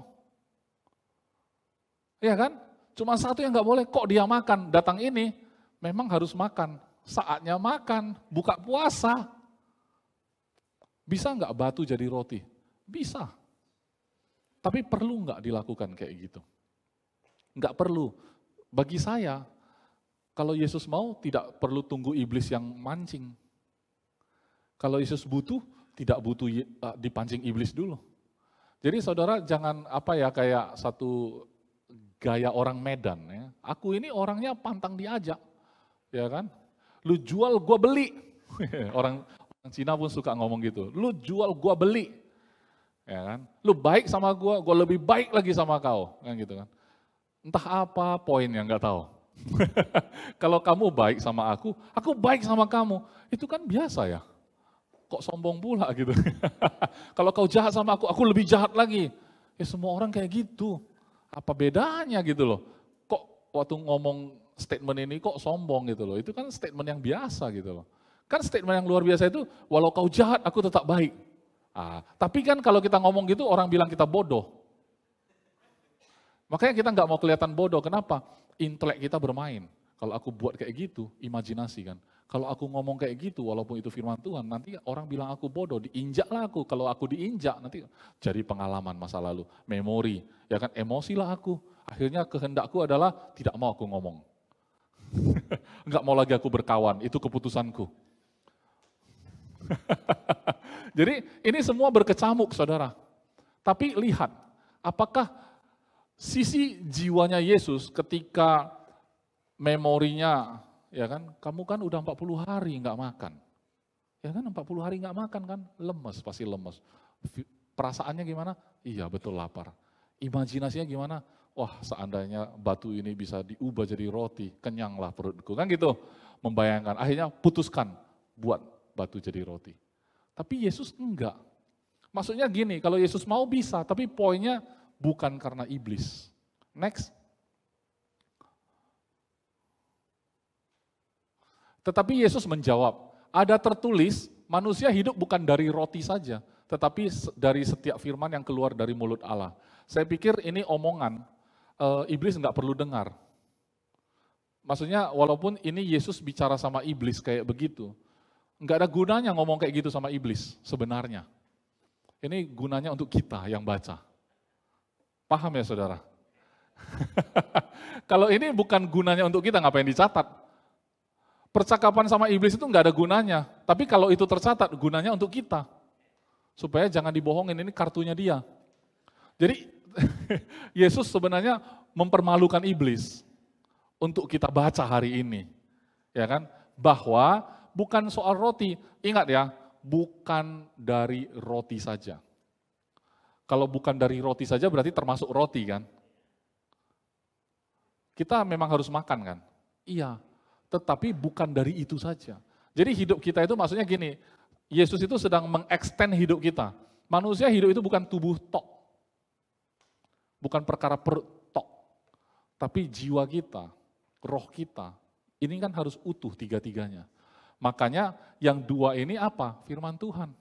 Iya kan? Cuma satu yang nggak boleh, kok dia makan. Datang ini, memang harus makan. Saatnya makan, buka puasa. Bisa nggak batu jadi roti? Bisa. Tapi perlu nggak dilakukan kayak gitu? Nggak perlu. Bagi saya, kalau Yesus mau tidak perlu tunggu iblis yang mancing. Kalau Yesus butuh, tidak butuh dipancing iblis dulu. Jadi saudara jangan kayak satu gaya orang Medan. Ya. Aku ini orangnya pantang diajak. Ya kan? Lu jual, gua beli. Orang Cina pun suka ngomong gitu. Lu jual, gua beli. Ya kan? Lu baik sama gua lebih baik lagi sama kau. Kan gitu kan. Entah apa poinnya, nggak tahu. Kalau kamu baik sama aku baik sama kamu. Itu kan biasa ya. Kok sombong pula gitu. Kalau kau jahat sama aku lebih jahat lagi. Ya semua orang kayak gitu. Apa bedanya gitu loh. Kok waktu ngomong statement ini kok sombong gitu loh. Itu kan statement yang biasa gitu loh. Kan statement yang luar biasa itu, walau kau jahat aku tetap baik. Tapi kan kalau kita ngomong gitu orang bilang kita bodoh. Makanya kita nggak mau kelihatan bodoh. Kenapa? Intelek kita bermain. Kalau aku buat kayak gitu, imajinasi kan. Kalau aku ngomong kayak gitu, walaupun itu firman Tuhan, nanti orang bilang aku bodoh, diinjaklah aku. Kalau aku diinjak, nanti jadi pengalaman masa lalu, memori, ya kan, emosilah aku. Akhirnya kehendakku adalah tidak mau aku ngomong. Enggak mau lagi aku berkawan, itu keputusanku. Jadi ini semua berkecamuk saudara. Tapi lihat, apakah sisi jiwanya Yesus ketika memorinya, ya kan, kamu kan udah 40 hari nggak makan. Ya kan 40 hari nggak makan kan, lemes, pasti lemes. Perasaannya gimana? Iya betul lapar. Imajinasinya gimana? Wah seandainya batu ini bisa diubah jadi roti, kenyanglah perutku. Kan gitu, membayangkan. Akhirnya putuskan buat batu jadi roti. Tapi Yesus enggak. Maksudnya gini, kalau Yesus mau bisa, tapi poinnya bukan karena iblis. Next. Tetapi Yesus menjawab, ada tertulis manusia hidup bukan dari roti saja, tetapi dari setiap firman yang keluar dari mulut Allah. Saya pikir ini omongan, iblis nggak perlu dengar. Maksudnya walaupun ini Yesus bicara sama iblis kayak begitu, nggak ada gunanya ngomong kayak gitu sama iblis sebenarnya. Ini gunanya untuk kita yang baca. Paham ya saudara? Kalau ini bukan gunanya untuk kita, ngapain dicatat? Percakapan sama iblis itu nggak ada gunanya. Tapi kalau itu tercatat, gunanya untuk kita. Supaya jangan dibohongin, ini kartunya dia. Jadi Yesus sebenarnya mempermalukan iblis untuk kita baca hari ini. Ya kan? Bahwa bukan soal roti. Ingat ya, bukan dari roti saja. Kalau bukan dari roti saja berarti termasuk roti kan? Kita memang harus makan kan? Iya. Tetapi bukan dari itu saja. Jadi hidup kita itu maksudnya gini, Yesus itu sedang mengextend hidup kita. Manusia hidup itu bukan tubuh tok. Bukan perkara perut tok. Tapi jiwa kita, roh kita, Ini kan harus utuh tiga-tiganya. Makanya yang dua ini apa? Firman Tuhan.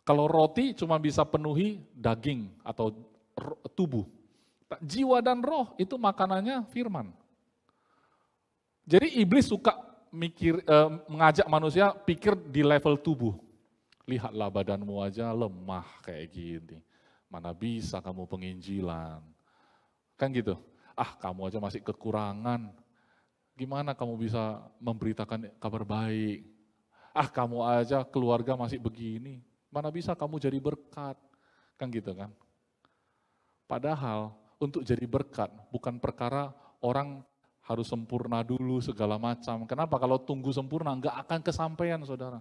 Kalau roti cuma bisa penuhi daging atau tubuh. Jiwa dan roh itu makanannya firman. Jadi iblis suka mengajak manusia pikir di level tubuh. Lihatlah badanmu aja lemah kayak gini. Mana bisa kamu penginjilan. Kan gitu. Kamu aja masih kekurangan. Gimana kamu bisa memberitakan kabar baik? Kamu aja keluarga masih begini. Mana bisa kamu jadi berkat? Kan gitu kan. Padahal untuk jadi berkat bukan perkara orang harus sempurna dulu segala macam. Kenapa? Kalau tunggu sempurna nggak akan kesampaian, saudara.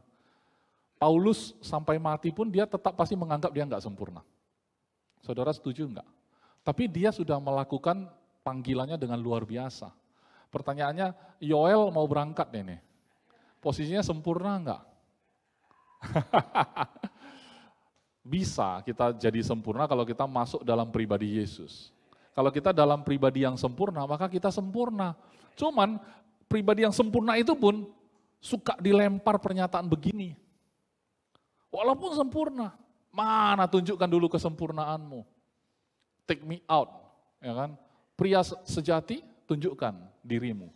Paulus sampai mati pun dia tetap pasti menganggap dia nggak sempurna. Saudara setuju nggak? Tapi dia sudah melakukan panggilannya dengan luar biasa. Pertanyaannya, Yoel mau berangkat nih. Posisinya sempurna nggak? Bisa kita jadi sempurna kalau kita masuk dalam pribadi Yesus. Kalau kita dalam pribadi yang sempurna, maka kita sempurna. Cuman pribadi yang sempurna itu pun suka dilempar pernyataan begini. Walaupun sempurna, mana tunjukkan dulu kesempurnaanmu. Take me out, ya kan? Pria sejati, tunjukkan dirimu.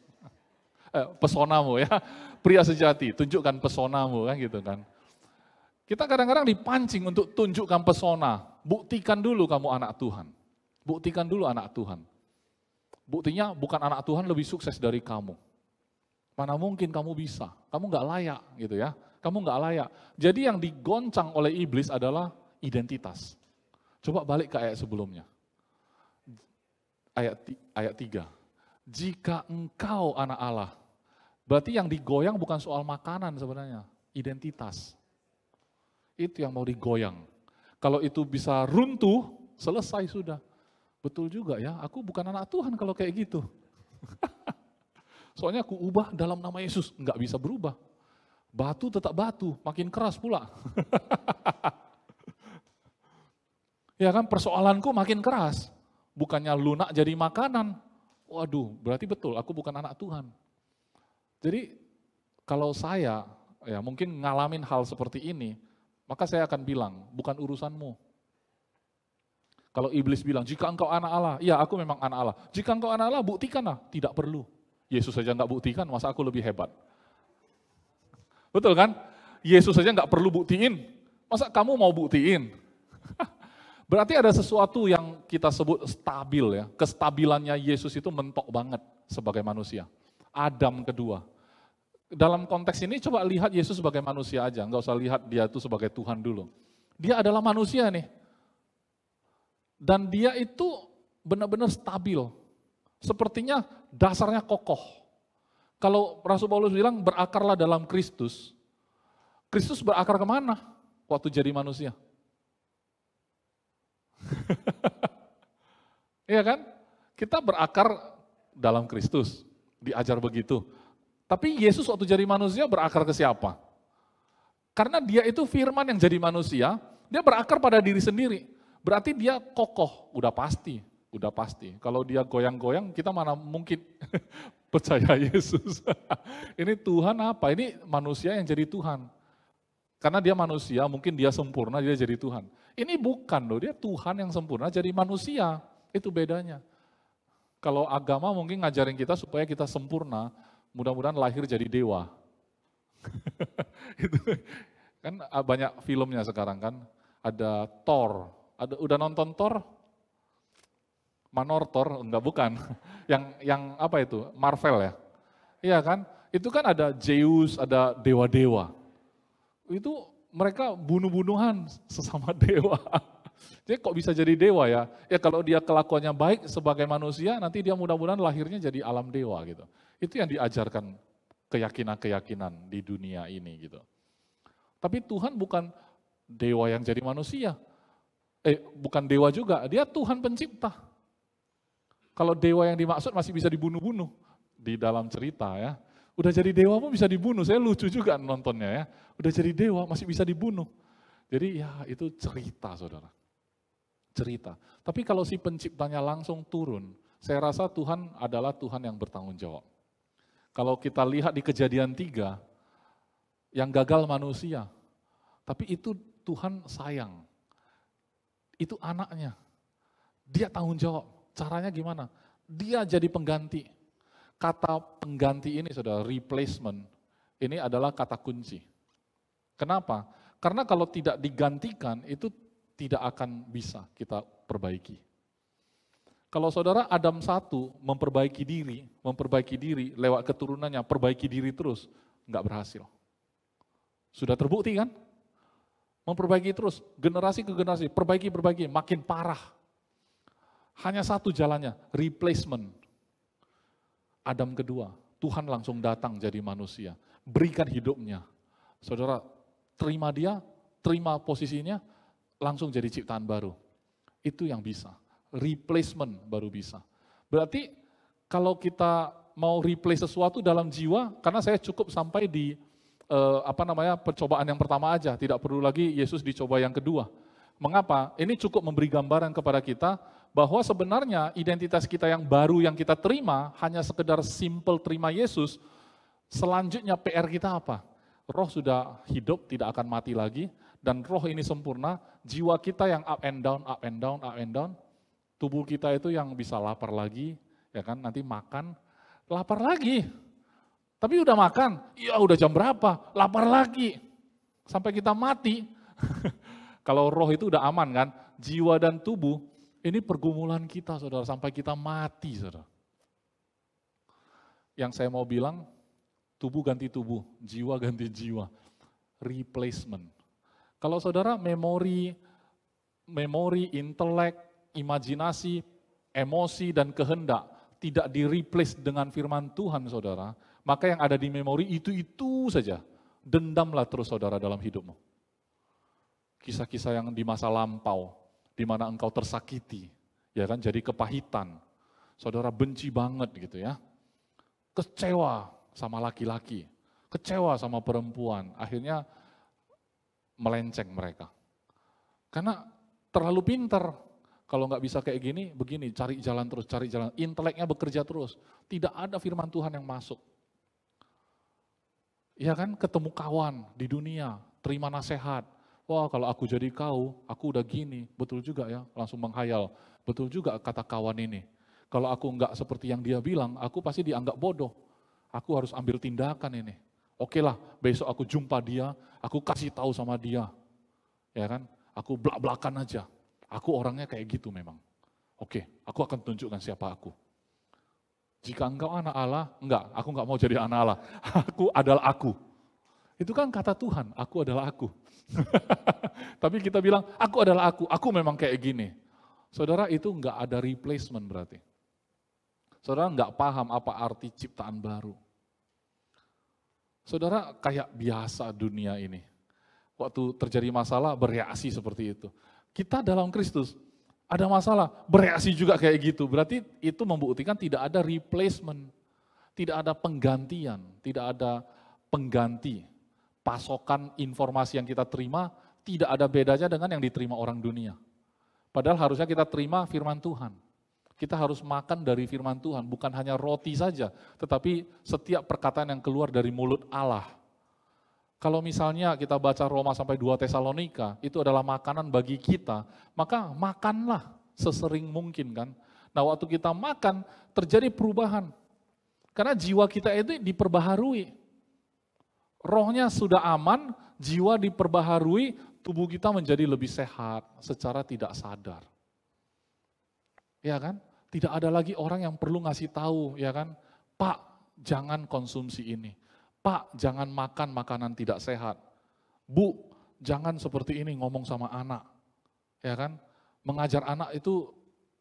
Pesonamu ya. Pria sejati, tunjukkan pesonamu kan gitu kan. Kita kadang-kadang dipancing untuk tunjukkan pesona. Buktikan dulu kamu anak Tuhan. Buktikan dulu anak Tuhan. Buktinya bukan anak Tuhan lebih sukses dari kamu. Mana mungkin kamu bisa. Kamu nggak layak gitu ya. Kamu nggak layak. Jadi yang digoncang oleh iblis adalah identitas. Coba balik ke ayat sebelumnya. Ayat 3. Jika engkau anak Allah. Berarti yang digoyang bukan soal makanan sebenarnya. Identitas. Itu yang mau digoyang. Kalau itu bisa runtuh, selesai sudah. Betul juga ya, aku bukan anak Tuhan kalau kayak gitu. Soalnya aku ubah dalam nama Yesus, nggak bisa berubah. Batu tetap batu, makin keras pula. Ya kan, persoalanku makin keras. Bukannya lunak jadi makanan. Waduh, berarti betul, aku bukan anak Tuhan. Jadi, kalau saya ya mungkin ngalamin hal seperti ini, maka saya akan bilang, bukan urusanmu. Kalau iblis bilang, jika engkau anak Allah, iya aku memang anak Allah. Jika engkau anak Allah, buktikanlah. Tidak perlu. Yesus saja nggak buktikan, masa aku lebih hebat? Betul kan? Yesus saja nggak perlu buktiin, masa kamu mau buktiin? Berarti ada sesuatu yang kita sebut stabil ya. Kestabilannya Yesus itu mentok banget sebagai manusia. Adam kedua. Dalam konteks ini coba lihat Yesus sebagai manusia aja, nggak usah lihat dia itu sebagai Tuhan dulu. Dia adalah manusia nih. Dan dia itu benar-benar stabil. Sepertinya dasarnya kokoh. Kalau Rasul Paulus bilang berakarlah dalam Kristus. Kristus berakar kemana waktu jadi manusia? Iya kan? Kita berakar dalam Kristus. Diajar begitu. Tapi Yesus waktu jadi manusia berakar ke siapa? Karena dia itu firman yang jadi manusia, dia berakar pada diri sendiri. Berarti dia kokoh, udah pasti. Kalau dia goyang-goyang, kita mana mungkin percaya Yesus. Ini Tuhan apa? Ini manusia yang jadi Tuhan. Karena dia manusia, mungkin dia sempurna, dia jadi Tuhan. Ini bukan loh, dia Tuhan yang sempurna jadi manusia. Itu bedanya. Kalau agama mungkin ngajarin kita supaya kita sempurna, mudah-mudahan lahir jadi dewa. Itu kan banyak filmnya sekarang kan. Ada Thor. Udah nonton Thor? Manor Thor? Enggak, bukan. Yang apa itu? Marvel ya? Iya kan? Itu kan ada Zeus, ada dewa-dewa. Itu mereka bunuh-bunuhan sesama dewa. Jadi kok bisa jadi dewa ya? Ya kalau dia kelakuannya baik sebagai manusia, nanti dia mudah-mudahan lahirnya jadi alam dewa gitu. Itu yang diajarkan keyakinan-keyakinan di dunia ini gitu. Tapi Tuhan bukan dewa yang jadi manusia. Bukan dewa juga, dia Tuhan pencipta. Kalau dewa yang dimaksud masih bisa dibunuh-bunuh di dalam cerita ya. Udah jadi dewa pun bisa dibunuh, saya lucu juga nontonnya ya. Udah jadi dewa masih bisa dibunuh. Jadi ya itu cerita saudara. Cerita. Tapi kalau si penciptanya langsung turun, saya rasa Tuhan adalah Tuhan yang bertanggung jawab. Kalau kita lihat di Kejadian 3, yang gagal manusia, tapi itu Tuhan sayang. Itu anaknya. Dia tanggung jawab. Caranya gimana? Dia jadi pengganti. Kata pengganti ini, saudara, replacement, ini adalah kata kunci. Kenapa? Karena kalau tidak digantikan, itu tidak akan bisa kita perbaiki. Kalau saudara Adam 1 memperbaiki diri lewat keturunannya, perbaiki diri terus, nggak berhasil. Sudah terbukti kan? Memperbaiki terus, generasi ke generasi, perbaiki, makin parah. Hanya satu jalannya, replacement. Adam kedua, Tuhan langsung datang jadi manusia, berikan hidupnya. Saudara, terima dia, terima posisinya, langsung jadi ciptaan baru. Itu yang bisa. Replacement baru bisa. Berarti kalau kita mau replace sesuatu dalam jiwa, karena saya cukup sampai di percobaan yang pertama aja, tidak perlu lagi Yesus dicoba yang kedua. Mengapa? Ini cukup memberi gambaran kepada kita bahwa sebenarnya identitas kita yang baru yang kita terima hanya sekedar simple terima Yesus. Selanjutnya PR kita apa? Roh sudah hidup, tidak akan mati lagi, dan roh ini sempurna, jiwa kita yang up and down, tubuh kita itu yang bisa lapar lagi, ya kan? Nanti makan, lapar lagi. Tapi udah makan, ya udah jam berapa? Lapar lagi. Sampai kita mati. Kalau roh itu udah aman kan? Jiwa dan tubuh, ini pergumulan kita, saudara, sampai kita mati, saudara. Yang saya mau bilang, tubuh ganti tubuh, jiwa ganti jiwa. Replacement. Kalau saudara memori, intelek, imajinasi, emosi, dan kehendak tidak di-replace dengan firman Tuhan, saudara, maka yang ada di memori itu saja. Dendamlah terus, saudara, dalam hidupmu. Kisah-kisah yang di masa lampau, di mana engkau tersakiti, ya kan, jadi kepahitan. Saudara benci banget gitu ya. Kecewa sama laki-laki, kecewa sama perempuan, akhirnya melenceng mereka. Karena terlalu pintar. Kalau nggak bisa kayak gini, begini, cari jalan terus, inteleknya bekerja terus. Tidak ada firman Tuhan yang masuk. Ya kan, ketemu kawan di dunia, terima nasihat. Wah, kalau aku jadi kau, aku udah gini. Betul juga ya, langsung menghayal. Betul juga kata kawan ini. Kalau aku nggak seperti yang dia bilang, aku pasti dianggap bodoh. Aku harus ambil tindakan ini. Oke lah, besok aku jumpa dia, aku kasih tahu sama dia. Ya kan, aku belak-belakan aja. Aku orangnya kayak gitu memang. Oke, aku akan tunjukkan siapa aku. Jika engkau anak Allah, enggak, aku enggak mau jadi anak Allah. Aku adalah aku. Itu kan kata Tuhan, aku adalah aku. Tapi kita bilang, aku adalah aku memang kayak gini. Saudara, itu enggak ada replacement berarti. Saudara enggak paham apa arti ciptaan baru. Saudara kayak biasa dunia ini. Waktu terjadi masalah, bereaksi seperti itu. Kita dalam Kristus, ada masalah, bereaksi juga kayak gitu. Berarti itu membuktikan tidak ada replacement, tidak ada penggantian, tidak ada pengganti. Pasokan informasi yang kita terima tidak ada bedanya dengan yang diterima orang dunia. Padahal harusnya kita terima firman Tuhan. Kita harus makan dari firman Tuhan, bukan hanya roti saja, tetapi setiap perkataan yang keluar dari mulut Allah. Kalau misalnya kita baca Roma sampai 2 Tesalonika, itu adalah makanan bagi kita, maka makanlah sesering mungkin kan. Nah waktu kita makan, terjadi perubahan. Karena jiwa kita itu diperbaharui. Rohnya sudah aman, jiwa diperbaharui, tubuh kita menjadi lebih sehat secara tidak sadar. Ya kan? Tidak ada lagi orang yang perlu ngasih tahu, ya kan? Pak, jangan konsumsi ini. Pak, jangan makan makanan tidak sehat. Bu, jangan seperti ini ngomong sama anak. Ya kan? Mengajar anak itu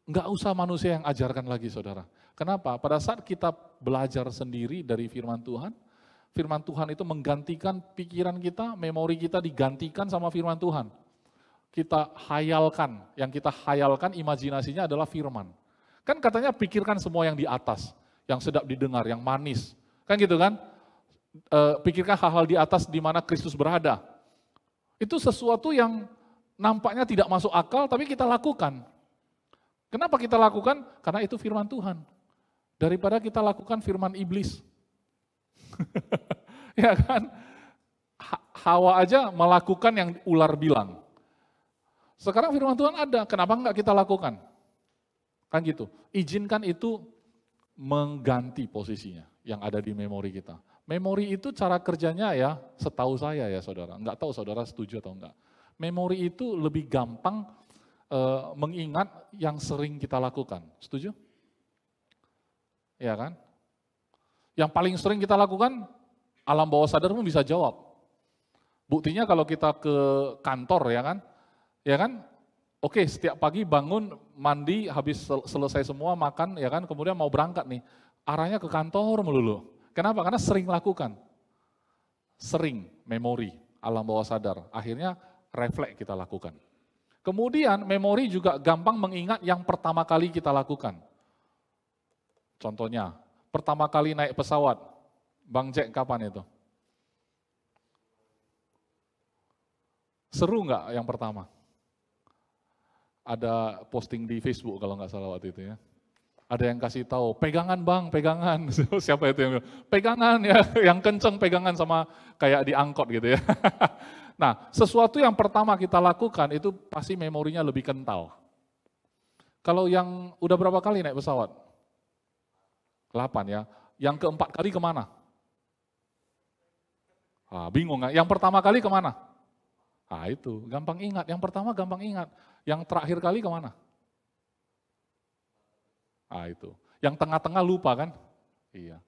enggak usah manusia yang ajarkan lagi, saudara. Kenapa? Pada saat kita belajar sendiri dari firman Tuhan itu menggantikan pikiran kita, memori kita digantikan sama firman Tuhan. Kita hayalkan, yang kita hayalkan imajinasinya adalah firman. Kan katanya pikirkan semua yang di atas, yang sedap didengar, yang manis. Kan gitu kan? Pikirkan hal-hal di atas di mana Kristus berada. Itu sesuatu yang nampaknya tidak masuk akal, tapi kita lakukan. Kenapa kita lakukan? Karena itu firman Tuhan. Daripada kita lakukan firman iblis. Ya kan? Hawa aja melakukan yang ular bilang. Sekarang firman Tuhan ada, kenapa enggak kita lakukan? Kan gitu. Izinkan itu mengganti posisinya yang ada di memori kita. Memori itu cara kerjanya ya, setahu saya ya saudara, enggak tahu saudara setuju atau enggak. Memori itu lebih gampang mengingat yang sering kita lakukan. Setuju? Ya kan? Yang paling sering kita lakukan, alam bawah sadarmu bisa jawab. Buktinya kalau kita ke kantor ya kan, oke setiap pagi bangun, mandi, habis selesai semua, makan ya kan, kemudian mau berangkat nih, arahnya ke kantor melulu. Kenapa? Karena sering lakukan, sering memori, alam bawah sadar, akhirnya refleks kita lakukan. Kemudian memori juga gampang mengingat yang pertama kali kita lakukan. Contohnya, pertama kali naik pesawat, Bang Jack kapan itu? Seru nggak yang pertama? Ada posting di Facebook kalau nggak salah waktu itu ya. Ada yang kasih tahu, pegangan bang, pegangan. Siapa itu yang bilang, pegangan ya, yang kenceng pegangan sama kayak di angkot gitu ya. Nah, sesuatu yang pertama kita lakukan itu pasti memorinya lebih kental. Kalau yang udah berapa kali naik pesawat? 8 ya. Yang keempat kali kemana? Bingung nggak? Yang pertama kali kemana? Itu, gampang ingat. Yang pertama gampang ingat. Yang terakhir kali kemana? Itu. Yang tengah-tengah lupa kan? Iya.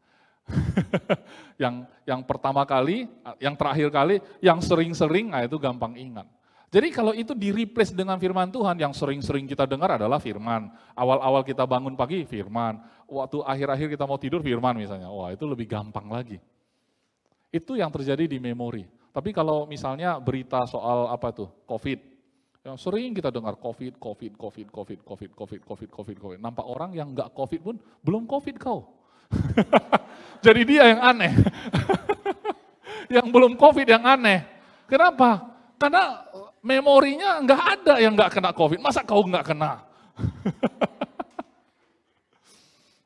yang pertama kali, yang terakhir kali, yang sering-sering, itu gampang ingat. Jadi kalau itu di-replace dengan firman Tuhan, yang sering-sering kita dengar adalah firman. Awal-awal kita bangun pagi, firman. Waktu akhir-akhir kita mau tidur, firman misalnya. Wah, itu lebih gampang lagi. Itu yang terjadi di memori. Tapi kalau misalnya berita soal COVID, yang sering kita dengar COVID. Nampak orang yang nggak COVID pun belum COVID kau. Jadi dia yang aneh. Yang belum COVID yang aneh. Kenapa? Karena memorinya nggak ada yang nggak kena COVID. Masa kau nggak kena?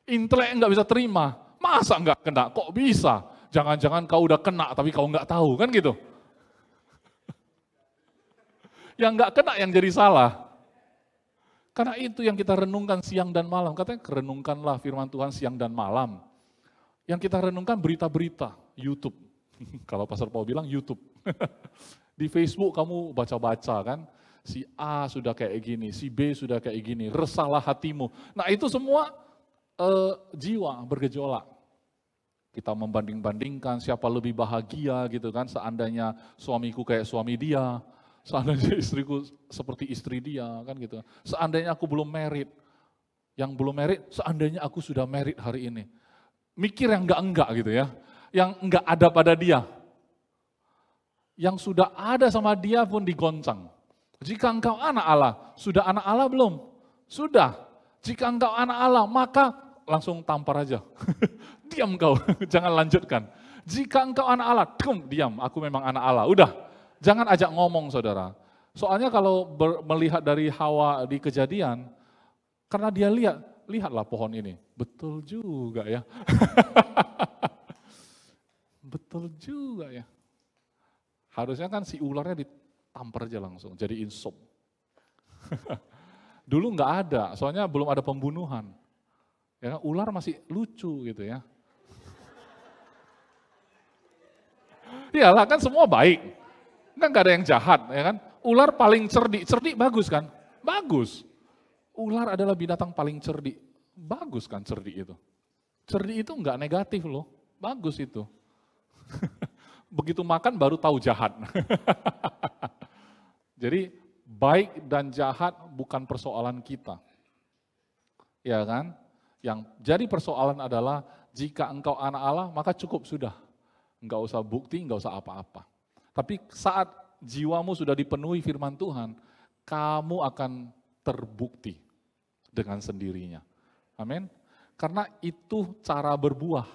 Intelek nggak bisa terima. Masa nggak kena? Kok bisa? Jangan-jangan kau udah kena tapi kau nggak tahu, kan gitu. Yang nggak kena yang jadi salah. Karena itu yang kita renungkan siang dan malam. Katanya renungkanlah firman Tuhan siang dan malam. Yang kita renungkan berita-berita, YouTube. Kalau Pastor Paul bilang YouTube. Di Facebook kamu baca-baca kan. Si A sudah kayak gini, si B sudah kayak gini, resahlah hatimu. Nah itu semua jiwa bergejolak. Kita membanding-bandingkan siapa lebih bahagia gitu kan, seandainya suamiku kayak suami dia, seandainya istriku seperti istri dia kan gitu. Seandainya aku belum married, yang belum married, seandainya aku sudah married hari ini. Mikir yang enggak gitu ya, yang enggak ada pada dia. Yang sudah ada sama dia pun digoncang. Jika engkau anak Allah, sudah anak Allah belum? Sudah. Jika engkau anak Allah, maka langsung tampar aja. Diam kau, jangan lanjutkan. Jika engkau anak Allah, diam, aku memang anak Allah. Udah, jangan ajak ngomong saudara. Soalnya kalau melihat dari Hawa di Kejadian, karena dia lihatlah pohon ini. Betul juga ya. Betul juga ya. Harusnya kan si ularnya ditampar aja langsung, jadiin sop. Dulu nggak ada, soalnya belum ada pembunuhan. Ya, ular masih lucu gitu ya. Iyalah kan semua baik, kan gak ada yang jahat ya kan. Ular paling cerdik bagus kan? Bagus. Ular adalah binatang paling cerdik, bagus kan cerdik itu. Cerdik itu nggak negatif loh, bagus itu. Begitu makan baru tahu jahat. Jadi baik dan jahat bukan persoalan kita, ya kan? Yang jadi persoalan adalah jika engkau anak Allah maka cukup sudah. Enggak usah bukti, enggak usah apa-apa. Tapi saat jiwamu sudah dipenuhi firman Tuhan, kamu akan terbukti dengan sendirinya. Amin. Karena itu cara berbuah.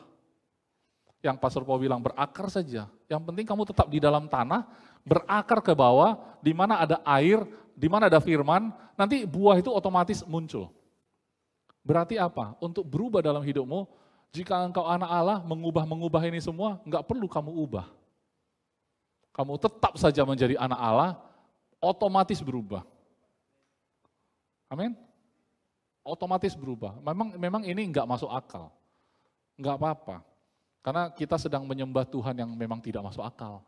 Yang Pastor Paul bilang berakar saja. Yang penting kamu tetap di dalam tanah, berakar ke bawah, di mana ada air, di mana ada firman, nanti buah itu otomatis muncul. Berarti apa? Untuk berubah dalam hidupmu, Jika engkau anak Allah, mengubah ini semua, enggak perlu kamu ubah. Kamu tetap saja menjadi anak Allah, otomatis berubah. Amin? Otomatis berubah. Memang ini enggak masuk akal. Enggak apa-apa. Karena kita sedang menyembah Tuhan yang memang tidak masuk akal.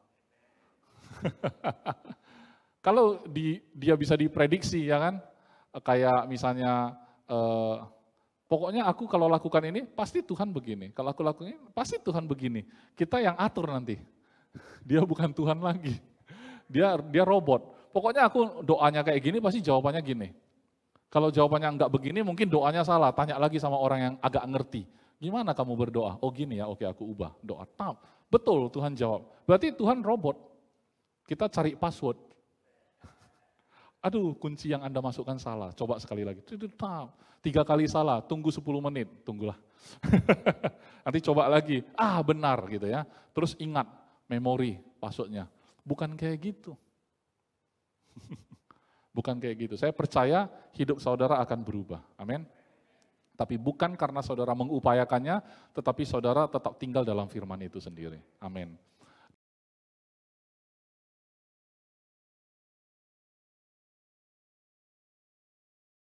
Kalau dia bisa diprediksi, ya kan? Kayak misalnya, pokoknya aku kalau lakukan ini, pasti Tuhan begini. Kalau aku lakukan ini, pasti Tuhan begini. Kita yang atur nanti. Dia bukan Tuhan lagi. Dia robot. Pokoknya aku doanya kayak gini, pasti jawabannya gini. Kalau jawabannya enggak begini, mungkin doanya salah. Tanya lagi sama orang yang agak ngerti. Gimana kamu berdoa? Oh gini ya, oke aku ubah. Doa, betul Tuhan jawab. Berarti Tuhan robot. Kita cari password. Aduh, kunci yang Anda masukkan salah. Coba sekali lagi. 3 kali salah, tunggu 10 menit. Tunggulah. Nanti coba lagi. Benar gitu ya. Terus ingat, memori passwordnya. Bukan kayak gitu. Bukan kayak gitu. Saya percaya hidup saudara akan berubah. Amin. Tapi bukan karena saudara mengupayakannya, tetapi saudara tetap tinggal dalam firman itu sendiri. Amin.